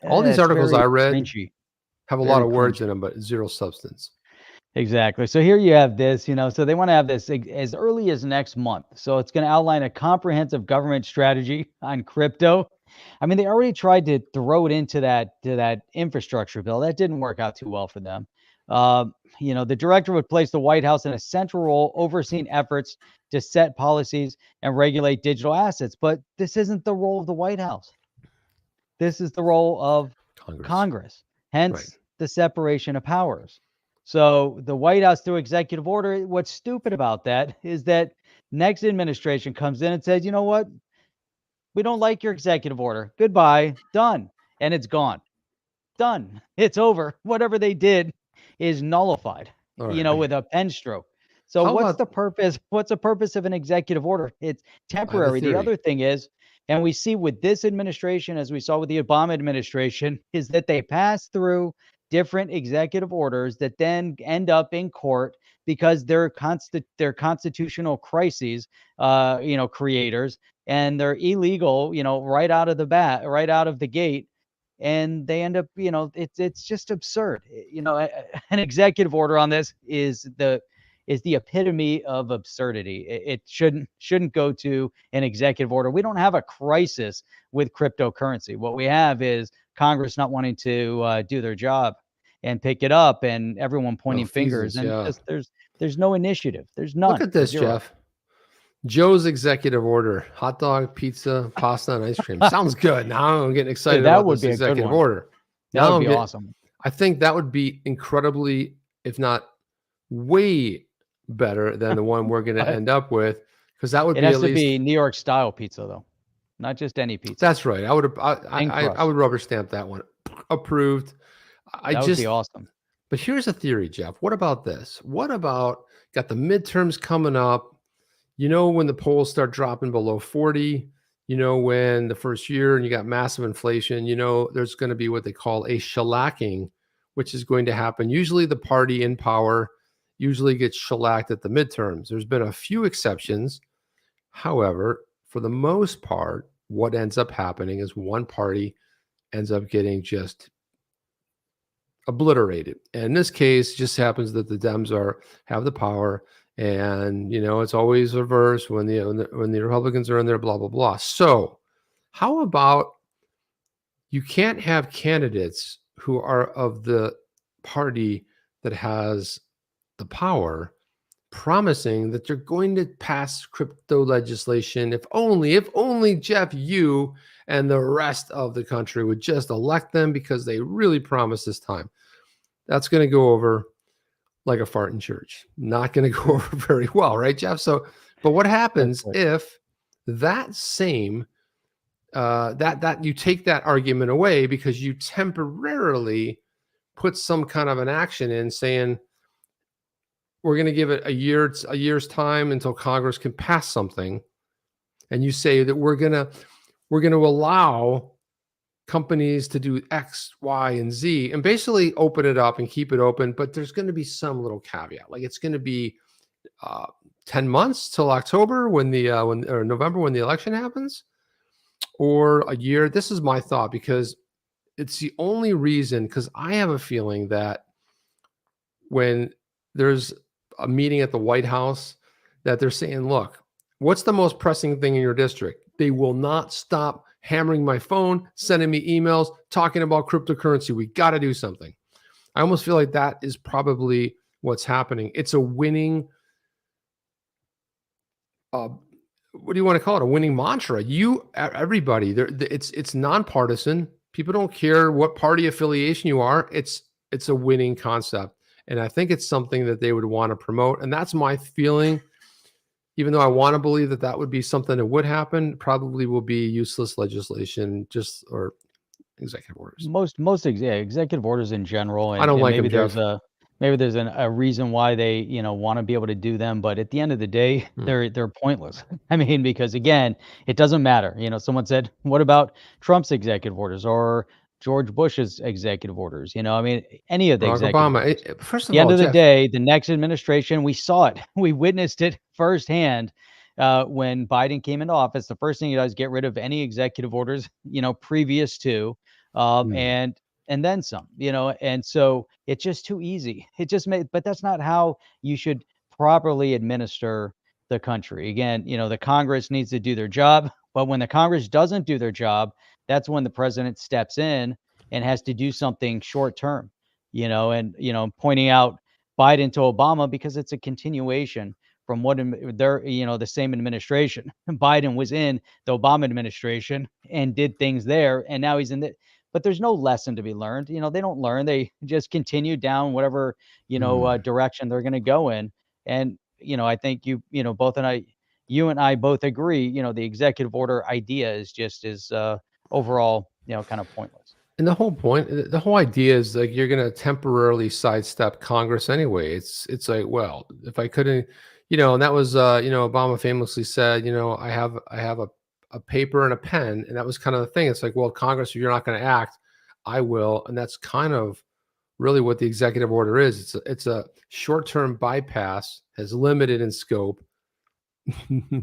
All these articles I read have a lot of words in them, but zero substance. Exactly. So here you have this, so they want to have this as early as next month. So it's going to outline a comprehensive government strategy on crypto. They already tried to throw it into that infrastructure bill. That didn't work out too well for them. The director would place the White House in a central role overseeing efforts to set policies and regulate digital assets. But this isn't the role of the White House. This is the role of Congress. Hence the separation of powers. So the White House, through executive order, what's stupid about that is that next administration comes in and says, you know what? We don't like your executive order. Goodbye. Done. And it's gone. Done. It's over. Whatever they did is nullified, with a pen stroke. So what's the purpose? What's the purpose of an executive order? It's temporary. The other thing is, and we see with this administration, as we saw with the Obama administration, is that they pass through different executive orders that then end up in court because they're constitutional crises, creators, and they're illegal, right out of the gate. And they end up, it's just absurd. An executive order on this is the epitome of absurdity. It shouldn't go to an executive order. We don't have a crisis with cryptocurrency. What we have is Congress not wanting to do their job and pick it up, and everyone pointing fingers. And there's no initiative. There's none. Look at this, Jeff. Joe's executive order: hot dog, pizza, pasta, and ice cream. Sounds good. Now I'm getting excited about this executive order. That would be awesome. I think that would be incredibly, if not way better than the one we're going to end up with, because that would It be has at to least be New York style pizza, though, not just any pizza. That's right. I would Thin I crust. would rubber stamp that one. Approved. That would be awesome. But here's a theory, Jeff. What about this? What about got the midterms coming up? You know, when the polls start dropping below 40, you know, when the first year and you got massive inflation, you know, there's going to be what they call a shellacking, which is going to happen. Usually the party in power usually gets shellacked at the midterms. There's been a few exceptions. However, for the most part, what ends up happening is one party ends up getting just obliterated. And in this case, it just happens that the Dems have the power, and you know it's always reverse when the Republicans are in there, blah blah blah. So, how about you can't have candidates who are of the party that has the power promising that they're going to pass crypto legislation if only Jeff, you and the rest of the country would just elect them because they really promised this time. That's going to go over like a fart in church. Not going to go over very well, right, Jeff? So, but what happens if that same that you take that argument away because you temporarily put some kind of an action in saying we're going to give it a year's time until Congress can pass something, and you say that we're going to allow companies to do X, Y, and Z, and basically open it up and keep it open. But there's going to be some little caveat, like it's going to be 10 months till October or November when the election happens, or a year. This is my thought because it's the only reason. Because I have a feeling that when there's a meeting at the White House, that they're saying, look, what's the most pressing thing in your district? They will not stop hammering my phone, sending me emails, talking about cryptocurrency. We got to do something. I almost feel like that is probably what's happening. It's a winning, what do you want to call it? A winning mantra. Everybody, it's nonpartisan. People don't care what party affiliation you are. It's a winning concept. And I think it's something that they would want to promote. And that's my feeling. Even though I want to believe that that would be something that would happen, probably will be useless legislation, or executive orders. Most executive orders in general. And, I don't like maybe them, Jeff. Maybe there's a reason why they want to be able to do them, but at the end of the day, they're pointless. I mean, because again, it doesn't matter. Someone said, "What about Trump's executive orders or George Bush's executive orders?" I mean, any of the executive orders. First of all, at the end of the Jeff, day, the next administration, we saw it. We witnessed it firsthand when Biden came into office. The first thing he does is get rid of any executive orders, previous to, and then some, and so it's just too easy. But that's not how you should properly administer the country. Again, the Congress needs to do their job, but when the Congress doesn't do their job, that's when the president steps in and has to do something short term, and, pointing out Biden to Obama because it's a continuation from what they're, the same administration. Biden was in the Obama administration and did things there, and now he's in the, but there's no lesson to be learned. They don't learn. They just continue down whatever, direction they're going to go in. And, I think you and I both agree, the executive order idea is just overall, kind of pointless. And the whole idea is like you're going to temporarily sidestep Congress anyway. It's like, well, if I couldn't, and that was, Obama famously said, I have a paper and a pen, and that was kind of the thing. It's like, well, Congress, if you're not going to act, I will, and that's kind of really what the executive order is. It's a short-term bypass, has limited in scope.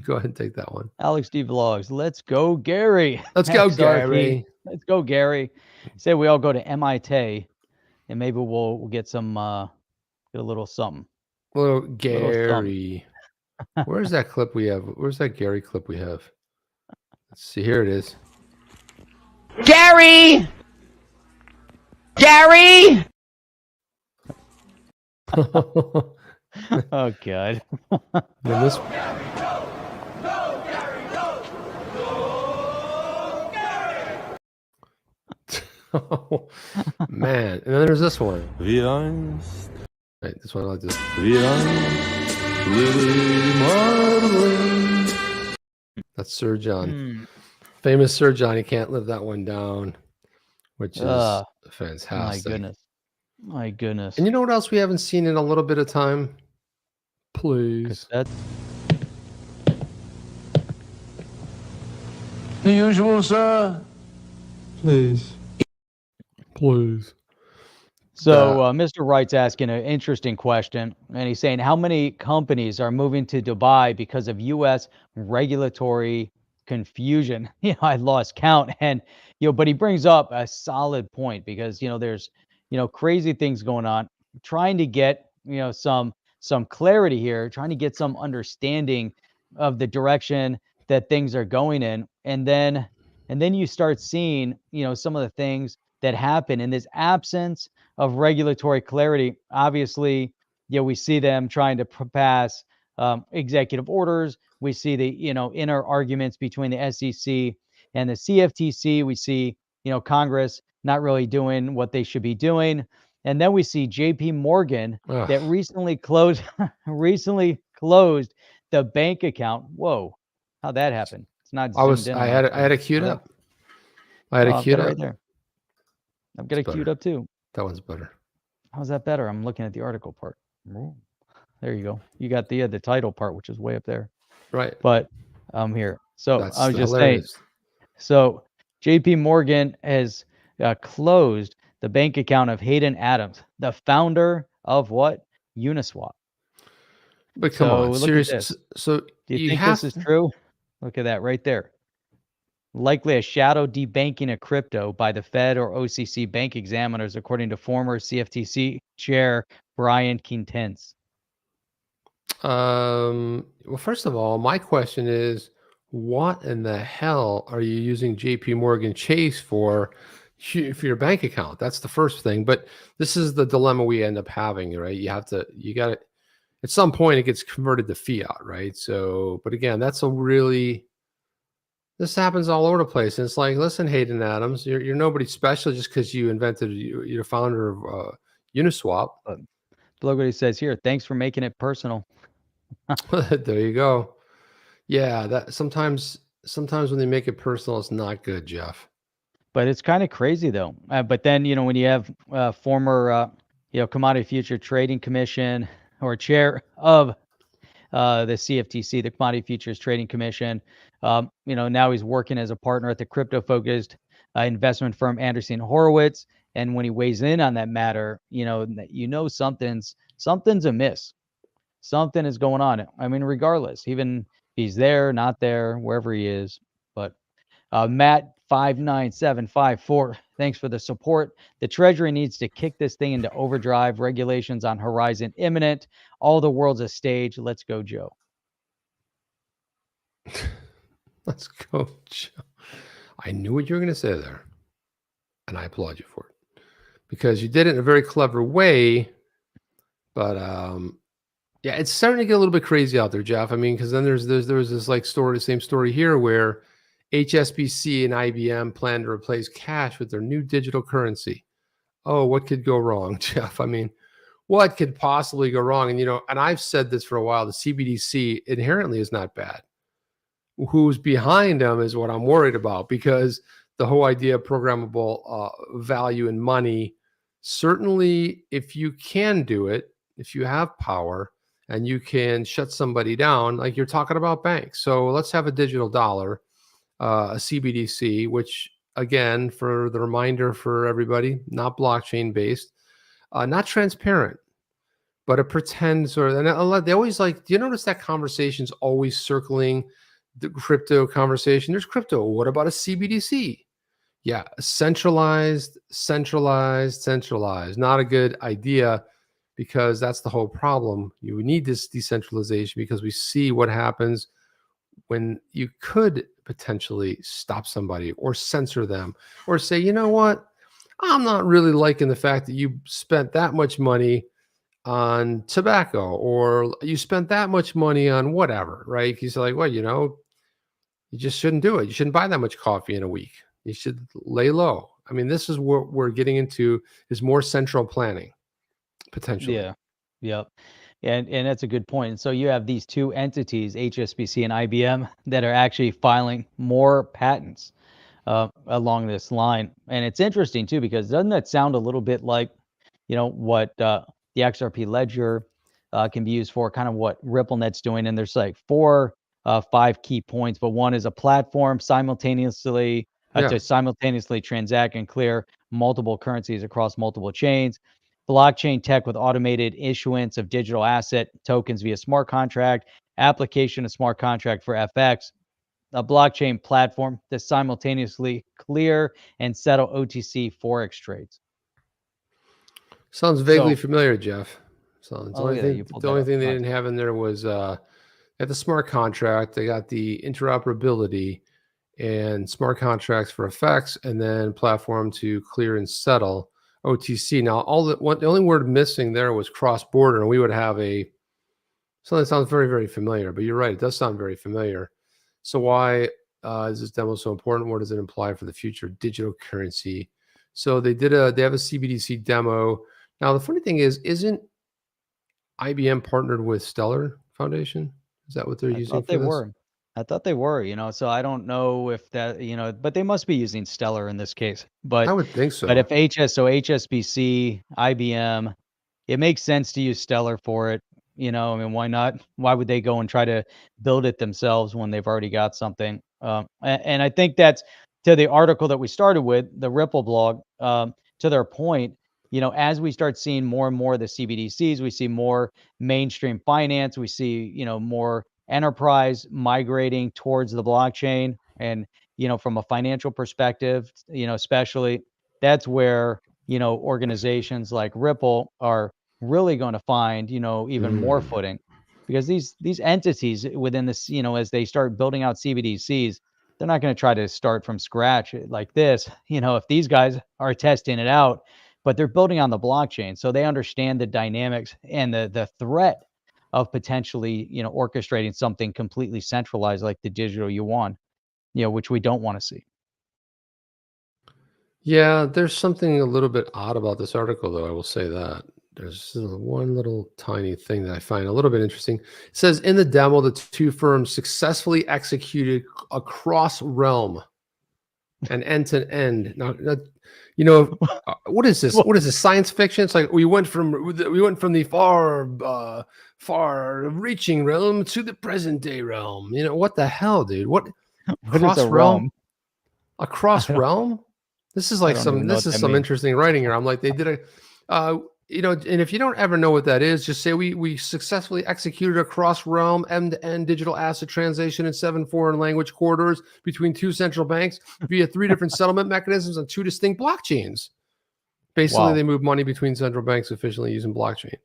Go ahead and take that one. Alex D Vlogs. Let's go, Gary. Let's go, Gary. Let's go, Gary. Say we all go to MIT, and maybe we'll get some get a little something. Well, Gary. Where's that clip we have? Where's that Gary clip we have? Let's see. Here it is. Gary. Oh God. This... Oh, man. And then there's this one. Wie einst, Right, this one I like this. wie einst, Lily Marlin. That's Sir John. Hmm. Famous Sir John. He can't live that one down, which is My fantastic. goodness. My goodness. And you know what else we haven't seen in a little bit of time? Please. Cassettes. The usual, sir. Please. Please. So Mr. Wright's asking an interesting question, and he's saying how many companies are moving to Dubai because of U.S. regulatory confusion? I lost count, and but he brings up a solid point because there's crazy things going on. Trying to get some clarity here, trying to get some understanding of the direction that things are going in, and then you start seeing some of the things that happen in this absence of regulatory clarity. Obviously, we see them trying to pass executive orders. We see the inner arguments between the SEC and the CFTC. We see Congress not really doing what they should be doing, and then we see J.P. Morgan that recently closed the bank account. Whoa, how'd that happen? It's not. I had it queued up. I had it queued up right there. I've got it queued up too. That one's better. How's that better? I'm looking at the article part. There you go. You got the title part, which is way up there. Right. But I'm here. So That's I was just hilarious. saying. So J.P. Morgan has closed the bank account of Hayden Adams, the founder of what? Uniswap. But come on, seriously. So do you think this is true? Look at that right there. Likely a shadow debanking of crypto by the Fed or OCC bank examiners, according to former CFTC chair Brian Quintence. Well, first of all, my question is, what in the hell are you using JP Morgan Chase for your bank account? That's the first thing. But this is the dilemma we end up having, right? You got to, at some point it gets converted to fiat, right? So, but again, this happens all over the place. And it's like, listen, Hayden Adams, you're nobody special just because you invented, you're founder of Uniswap. Look what he says here. Thanks for making it personal. There you go. Yeah, that sometimes when they make it personal, it's not good, Jeff. But it's kind of crazy though. But then when you have former Commodity Future Trading Commission or chair of the CFTC, the Commodity Futures Trading Commission, now he's working as a partner at the crypto-focused investment firm Anderson Horowitz. And when he weighs in on that matter, something's amiss. Something is going on. I mean, regardless, even if he's there, not there, wherever he is. But Matt 59754, thanks for the support. The Treasury needs to kick this thing into overdrive. Regulations on horizon imminent. All the world's a stage. Let's go, Joe. Let's go, Joe. I knew what you were going to say there, and I applaud you for it because you did it in a very clever way. But yeah, it's starting to get a little bit crazy out there, Jeff. I mean, because then there was this like same story here where HSBC and IBM plan to replace cash with their new digital currency. Oh, what could go wrong, Jeff? I mean, what could possibly go wrong? And and I've said this for a while. The CBDC inherently is not bad. Who's behind them is what I'm worried about, because the whole idea of programmable value in money, certainly if you can do it, if you have power and you can shut somebody down, like you're talking about banks. So let's have a digital dollar, a CBDC, which again, for the reminder for everybody, not blockchain based, not transparent, but a pretend sort of, and they always like, do you notice that conversation's always circling the crypto conversation? There's crypto. What about a CBDC? Yeah, centralized. Not a good idea, because that's the whole problem. You need this decentralization because we see what happens when you could potentially stop somebody or censor them or say, you know what, I'm not really liking the fact that you spent that much money on tobacco, or you spent that much money on whatever, right? He's like, well, you just shouldn't do it. You shouldn't buy that much coffee in a week. You should lay low. I mean, this is what we're getting into, is more central planning potentially. Yeah. Yep. And that's a good point. And so you have these two entities, HSBC and IBM, that are actually filing more patents along this line. And it's interesting too, because doesn't that sound a little bit like, what the XRP ledger can be used for, kind of what RippleNet's doing? And there's like 5 key points, but one is a platform simultaneously to simultaneously transact and clear multiple currencies across multiple chains. Blockchain tech with automated issuance of digital asset tokens via smart contract, application of smart contract for FX, a blockchain platform to simultaneously clear and settle OTC Forex trades. Sounds vaguely familiar, Jeff. So the look only at that, thing, you pulled the that only up. thing they Nice. didn't have in there was they had the smart contract, they got the interoperability and smart contracts for effects, and then platform to clear and settle OTC. Now, the only word missing there was cross-border, and we would have something that sounds very, very familiar. But you're right, it does sound very familiar. So why is this demo so important? What does it imply for the future digital currency? So they have a CBDC demo. Now, the funny thing is, isn't IBM partnered with Stellar Foundation? Is that what they're using thought for they this? were. I thought they were, so I don't know if that, but they must be using Stellar in this case. I would think so. But if HSBC, IBM, it makes sense to use Stellar for it. I mean, why not? Why would they go and try to build it themselves when they've already got something? And I think that's to the article that we started with, the Ripple blog, to their point, as we start seeing more and more of the CBDCs, we see more mainstream finance, we see, more enterprise migrating towards the blockchain. And, from a financial perspective, especially, that's where, organizations like Ripple are really going to find, even more footing, because these entities within this, as they start building out CBDCs, they're not going to try to start from scratch like this. If these guys are testing it out, but they're building on the blockchain, so they understand the dynamics and the threat of potentially, orchestrating something completely centralized like the digital yuan, which we don't want to see. Yeah, there's something a little bit odd about this article, though. I will say that. There's one little tiny thing that I find a little bit interesting. It says, in the demo, the two firms successfully executed across realm and end to end. Now, what is this? What is this? Science fiction? It's like we went from the far-reaching realm to the present-day realm. What the hell, dude? What is a realm? Across realm? This is like some interesting writing here. I'm like, they did and if you don't ever know what that is, just say we successfully executed across realm end-to-end digital asset transaction in 7 foreign language corridors between 2 central banks via 3 different settlement mechanisms on 2 distinct blockchains. Basically, they move money between central banks efficiently using blockchain.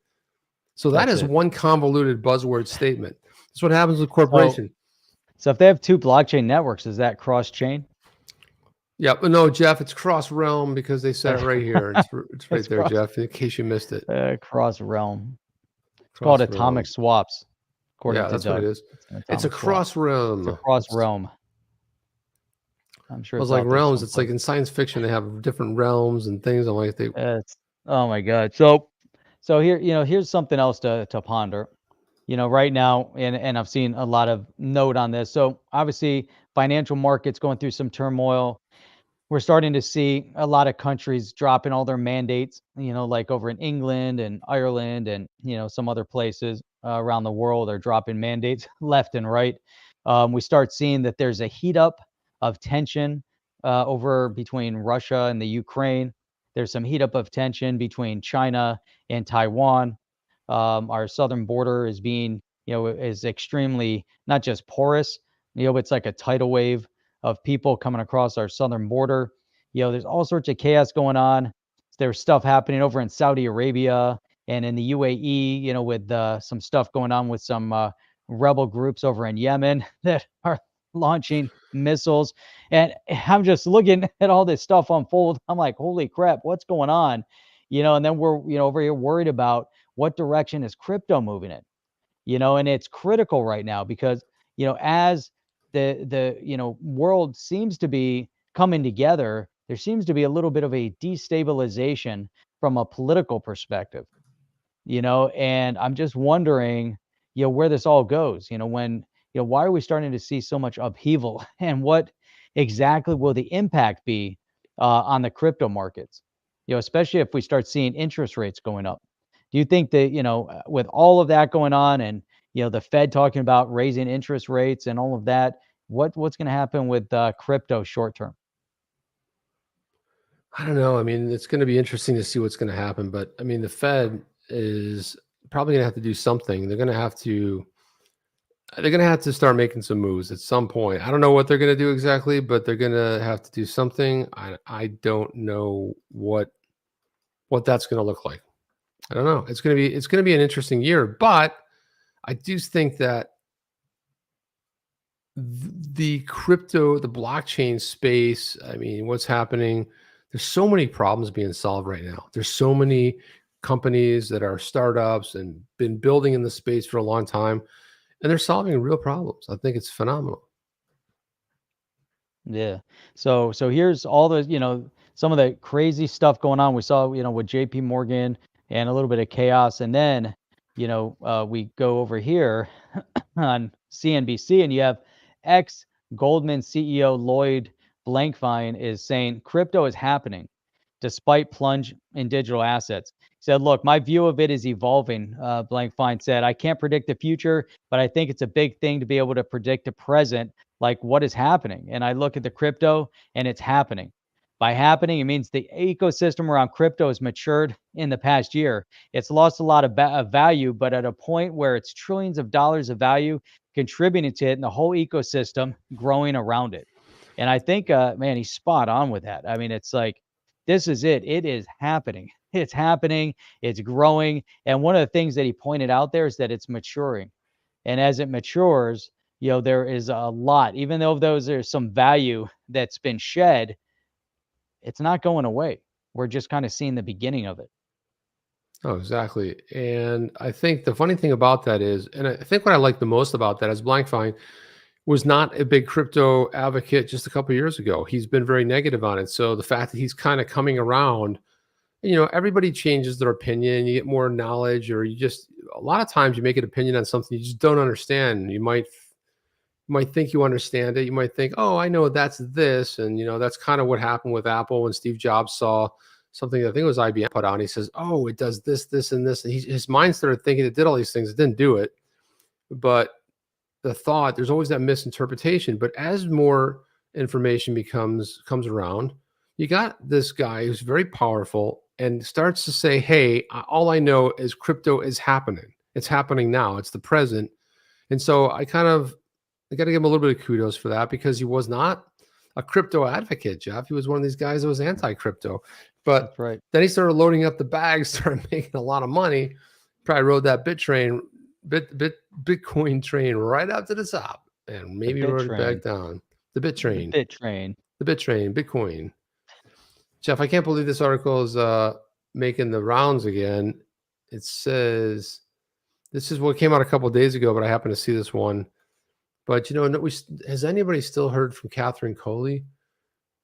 So that's one convoluted buzzword statement. That's what happens with corporations. So if they have 2 blockchain networks, is that cross-chain? Yeah, but no, Jeff, it's cross realm because they said it right here. It's right there, Jeff, in case you missed it. Cross realm. It's called atomic swaps. Yeah, that's what it is. It's a cross realm. It's a cross realm. I'm sure it's like realms. It's like in science fiction, they have different realms and things. I'm like, oh my God. So here, here's something else to ponder. Right now, and I've seen a lot of note on this. So obviously, financial markets going through some turmoil. We're starting to see a lot of countries dropping all their mandates, like over in England and Ireland and, some other places around the world are dropping mandates left and right. We start seeing that there's a heat up of tension over between Russia and the Ukraine. There's some heat up of tension between China and Taiwan. Our southern border is being, is extremely not just porous, it's like a tidal wave of people coming across our southern border. There's all sorts of chaos going on. There's stuff happening over in Saudi Arabia and in the UAE, with some stuff going on with some rebel groups over in Yemen that are launching missiles. And I'm just looking at all this stuff unfold. I'm like, holy crap, what's going on? And then we're, over here worried about what direction is crypto moving in, and it's critical right now because, as the world seems to be coming together, there seems to be a little bit of a destabilization from a political perspective, and I'm just wondering, where this all goes, when, why are we starting to see so much upheaval and what exactly will the impact be on the crypto markets, especially if we start seeing interest rates going up. Do you think that, with all of that going on and, the Fed talking about raising interest rates and all of that, what's going to happen with crypto short term? I don't know. I mean, it's going to be interesting to see what's going to happen. But I mean, the Fed is probably going to have to do something. They're going to have to start making some moves at some point. I don't know what they're going to do exactly, but they're going to have to do something. I don't know what that's going to look like. I don't know. It's going to be an interesting year, but I do think that the blockchain space, I mean, what's happening, there's so many problems being solved right now. There's so many companies that are startups and been building in the space for a long time, and they're solving real problems. I think it's phenomenal. Yeah. So here's all the, some of the crazy stuff going on. We saw, with JP Morgan and a little bit of chaos. And then, we go over here on CNBC and you have ex-Goldman CEO Lloyd Blankfein is saying crypto is happening despite plunge in digital assets. He said, look, my view of it is evolving. Blankfein said, I can't predict the future, but I think it's a big thing to be able to predict the present, like what is happening. And I look at the crypto and it's happening. By happening, it means the ecosystem around crypto has matured in the past year. It's lost a lot of value, but at a point where it's trillions of dollars of value contributing to it and the whole ecosystem growing around it. And I think, man, he's spot on with that. I mean, it's like, this is it. It is happening. It's happening. It's growing. And one of the things that he pointed out there is that it's maturing. And as it matures, there is a lot, even though there's some value that's been shed, it's not going away. We're just kind of seeing the beginning of it. Oh, exactly. And I think the funny thing about that is, and I think what I like the most about that is Blankfein was not a big crypto advocate just a couple of years ago. He's been very negative on it. So the fact that he's kind of coming around, everybody changes their opinion. You get more knowledge, or a lot of times you make an opinion on something you just don't understand. You might think you understand it. You might think, oh, I know that's this. And, that's kind of what happened with Apple when Steve Jobs saw something, I think it was IBM put on. He says, oh, it does this, this, and this. And his mind started thinking it did all these things. It didn't do it. But there's always that misinterpretation. But as more information comes around, you got this guy who's very powerful and starts to say, hey, all I know is crypto is happening. It's happening now. It's the present. And so I got to give him a little bit of kudos for that, because he was not a crypto advocate, Jeff. He was one of these guys that was anti-crypto. But That's right. Then he started loading up the bags, started making a lot of money. Probably rode that Bitcoin train right up to the top, and maybe rode it back down. The Bit train. Bitcoin. Jeff, I can't believe this article is making the rounds again. It says, this is what came out a couple of days ago, but I happened to see this one. But, has anybody still heard from Catherine Coley?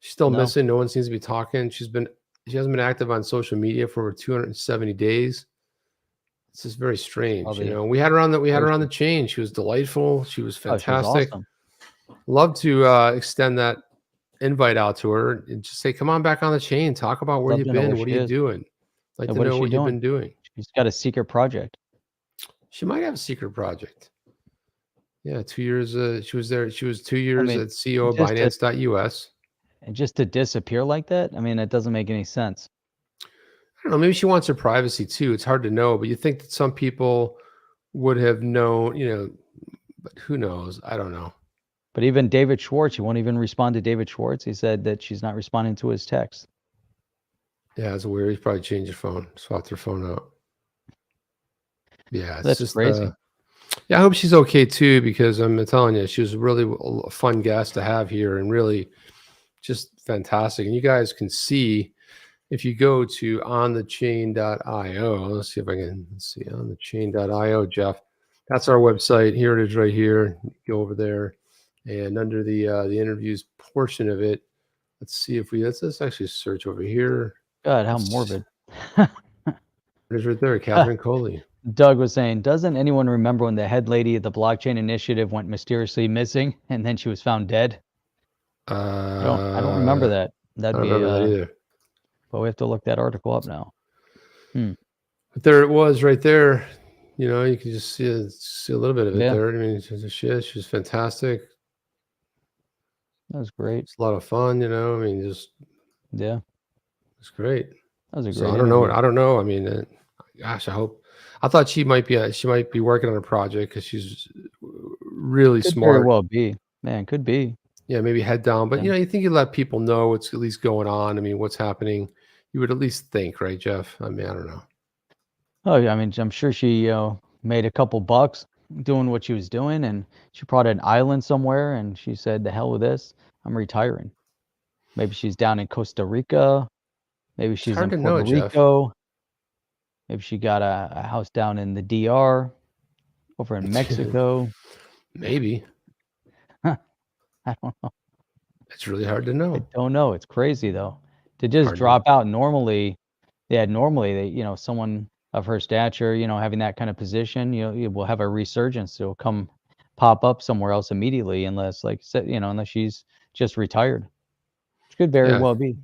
She's still missing. No one seems to be talking. She hasn't been active on social media for over 270 days. It's just very strange. We had her on the chain. She was delightful. She was fantastic. Awesome. Love to extend that invite out to her and just say, come on back on the chain. Talk about where you've been. What are you doing? Like to know what you've been doing. She's got a secret project. She might have a secret project. Yeah, 2 years. She was there. She was 2 years at CEO of Binance.us. And just to disappear like that, it doesn't make any sense. I don't know. Maybe she wants her privacy too. It's hard to know, but you think that some people would have known, but who knows? I don't know. But even David Schwartz, he won't even respond to David Schwartz. He said that she's not responding to his text. Yeah, it's weird. He's probably changed her phone, swapped her phone out. Yeah, that's just crazy. Yeah, I hope she's okay too, because I'm telling you, she was really a fun guest to have here, and really just fantastic. And you guys can see, if you go to onthechain.io, let's see if I can see onthechain.io, Jeff. That's our website. Here it is right here. Go over there, and under the interviews portion of it, Let's see if let's actually search over here. God, how morbid. There's right there, Catherine Coley. Doug was saying, doesn't anyone remember when the head lady of the blockchain initiative went mysteriously missing and then she was found dead? I don't remember that. I don't remember that either. But we have to look that article up now. But there it was right there. You know, you can just see a little bit of it there. I mean, she's fantastic. That was great. It's a lot of fun, you know. I mean, just it's great. That was a great. So I don't know. I don't know. I mean, gosh, I thought she might be working on a project because she's really smart. Very well be, man. Could be. Yeah, maybe head down. But you know, you think you let people know what's at least going on. I mean, what's happening. You would at least think, right, Jeff? I mean, I don't know. Oh yeah, I mean, I'm sure she made a couple bucks doing what she was doing, and she brought an island somewhere, and she said, "The hell with this, I'm retiring." Maybe she's down in Costa Rica. Maybe she's in Puerto Rico. Maybe she got a house down in the DR, over in Mexico. Maybe. I don't know. It's really hard to know. I don't know. It's crazy though. To just drop out normally, they, someone of her stature, having that kind of position, you will have a resurgence. It'll come pop up somewhere else immediately, unless unless she's just retired. Which could very well be.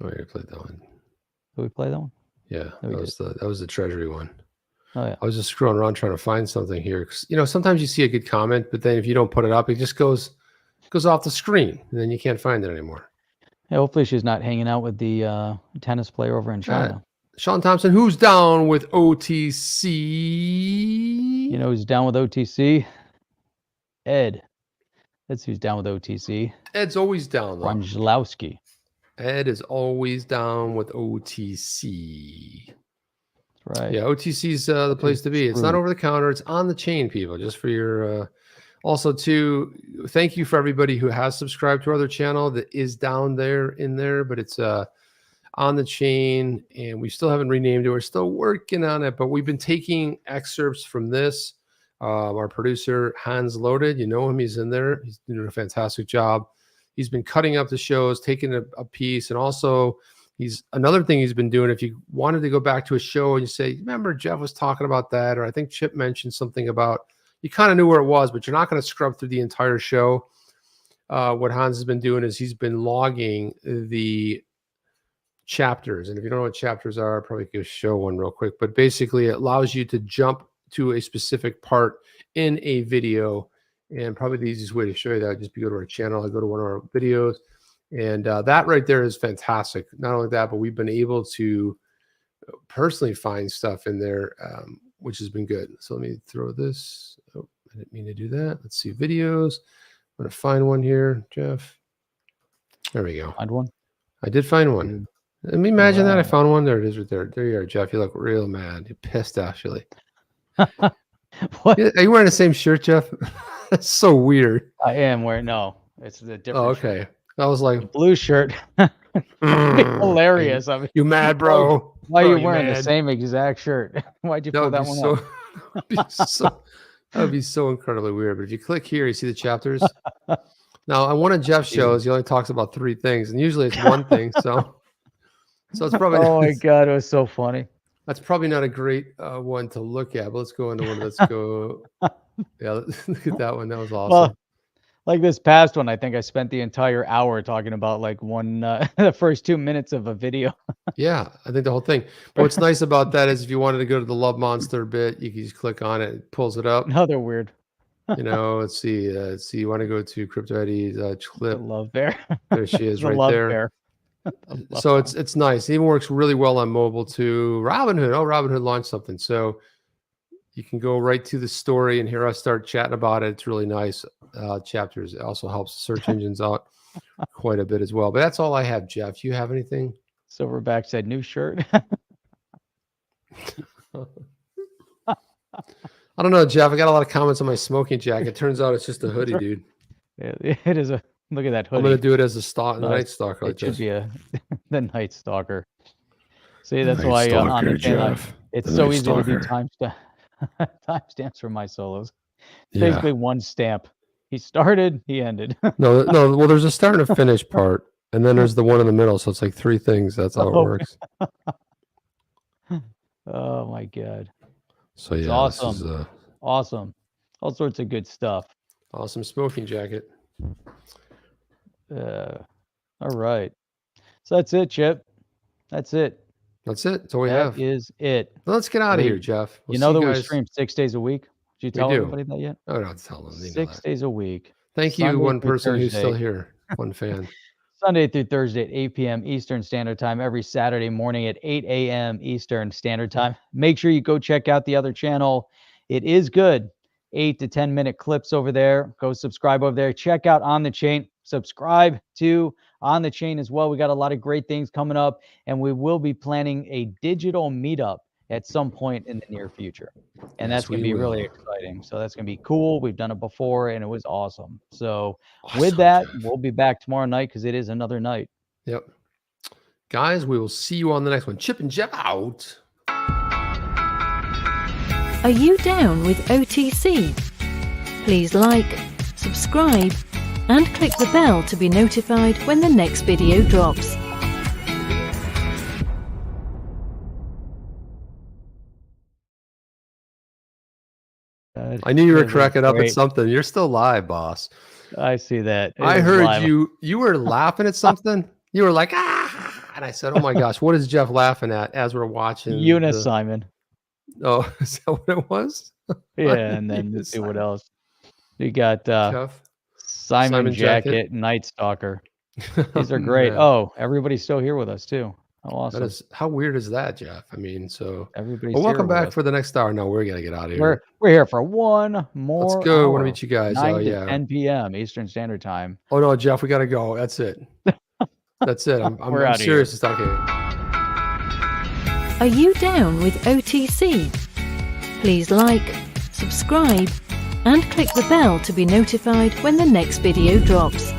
Oh, you played that one. Did we play that one? Yeah, that was the treasury one. Oh yeah. I was just scrolling around trying to find something here. Sometimes you see a good comment, but then if you don't put it up, it just goes off the screen, and then you can't find it anymore. Yeah, hopefully she's not hanging out with the tennis player over in China. Sean Thompson, who's down with OTC? You know who's down with OTC? Ed. That's who's down with OTC. Ed's always down, though. Rangelowski. Ed is always down with OTC. That's right. Yeah, OTC's the place to be. It's not over the counter. It's on the chain, people, just for your... Also, too, thank you for everybody who has subscribed to our other channel that is down there in there, but it's on the chain, and we still haven't renamed it. We're still working on it, but we've been taking excerpts from this. Our producer, Hans Loaded, you know him. He's in there. He's doing a fantastic job. He's been cutting up the shows, taking a piece, and also another thing he's been doing. If you wanted to go back to a show and you say, remember Jeff was talking about that, or I think Chip mentioned something about, you kind of knew where it was, but you're not going to scrub through the entire show. What Hans has been doing is he's been logging the chapters. And if you don't know what chapters are, I'll probably could show one real quick. But basically, it allows you to jump to a specific part in a video. And probably the easiest way to show you that would just be go to our channel. I go to one of our videos. And that right there is fantastic. Not only that, but we've been able to personally find stuff in there, which has been good. So let me throw this. Oh, I didn't mean to do that. Let's see videos. I'm going to find one here, Jeff. There we go. Find one? I did find one. Let me imagine that I found one. There it is right there. There you are, Jeff. You look real mad. You're pissed, actually. What? Are you wearing the same shirt, Jeff? That's so weird. I am wearing, no. It's the different okay. shirt. I was like, blue shirt. Hilarious. I mean, you mad, bro? Why are you wearing the same exact shirt? Why'd you pull that one up? That would be so incredibly weird. But if you click here, you see the chapters. Now, on one of Jeff's shows, he only talks about 3 things, and usually it's one thing. So it's probably. Oh my God, it was so funny. That's probably not a great one to look at. But let's go into one. Let's go. Yeah, look at that one. That was awesome. Well, like this past one, I think I spent the entire hour talking about like the first 2 minutes of a video. Yeah, I think the whole thing. But what's nice about that is if you wanted to go to the Love Monster bit, you can just click on it. It pulls it up. No, they're weird. Let's see. You want to go to Crypto Eddie's clip. Love bear. There she is right there. So it's nice. It even works really well on mobile too. Robinhood. Oh, Robinhood launched something. So you can go right to the story and hear us start chatting about it. It's really nice. Chapters. It also helps search engines out quite a bit as well. But that's all I have, Jeff. Do you have anything? Silverback said new shirt. I don't know, Jeff. I got a lot of comments on my smoking jacket. Turns out it's just a hoodie, dude. Yeah, it is a look at that hoodie. I'm gonna do it as a night stalker. It should be the night stalker. See, that's why on the channel it's so easy to do timestamps for my solos. It's basically one stamp. He started, he ended. No. Well, there's a start and a finish part, and then there's the one in the middle. So it's like 3 things. That's how it works. Oh my God. So It's yeah, awesome. this is Awesome. All sorts of good stuff. awesome smoking jacket. All right. So that's it, Chip. That's it. That's it. That's all we That have. is it. Well, let's get out of here, Jeff. We'll You know see that we guys. stream 6 days a week? Did you tell do. everybody that yet? Oh, no, tell them. They know 6 that. days a week. Thank you, Sunday one through person who's still Thursday. here, one fan. Sunday through Thursday at 8 p.m. Eastern Standard Time, every Saturday morning at 8 a.m. Eastern Standard Time. Make sure you go check out the other channel. It is good. 8 to 10 minute clips over there. Go subscribe over there. Check out On the Chain. Subscribe to On the Chain as well. We got a lot of great things coming up, and we will be planning a digital meetup at some point in the near future. And that's going to be really exciting. So that's going to be cool. We've done it before, and it was awesome. So with that, we'll be back tomorrow night because it is another night. Yep. Guys, we will see you on the next one. Chip and Jeff out. Are you down with OTC? Please like, subscribe, and click the bell to be notified when the next video drops. I knew you were That was cracking up at great. something. You're still live, boss. I see that. It I was heard live. you were laughing at something. You were like, ah, and I said, oh my gosh, what is Jeff laughing at as we're watching? Eunice Simon. Oh, is that what it was? Yeah, and then let's see what else. You got Jeff? Simon Jacket, Night Stalker. These are great. Man. Oh, everybody's still here with us too. How awesome. That is, how weird is that, Jeff? I mean, so Everybody's well, welcome here with back us. for the next hour. No, we're gonna get out of here. We're here for one more. Let's go. I want hour. to meet you guys. 9 Oh to yeah. 10 p.m. Eastern Standard Time. Oh no, Jeff, we gotta go. That's it. That's it. I'm We're outta serious. It's okay. Are you down with OTC? Please like, subscribe, and click the bell to be notified when the next video drops.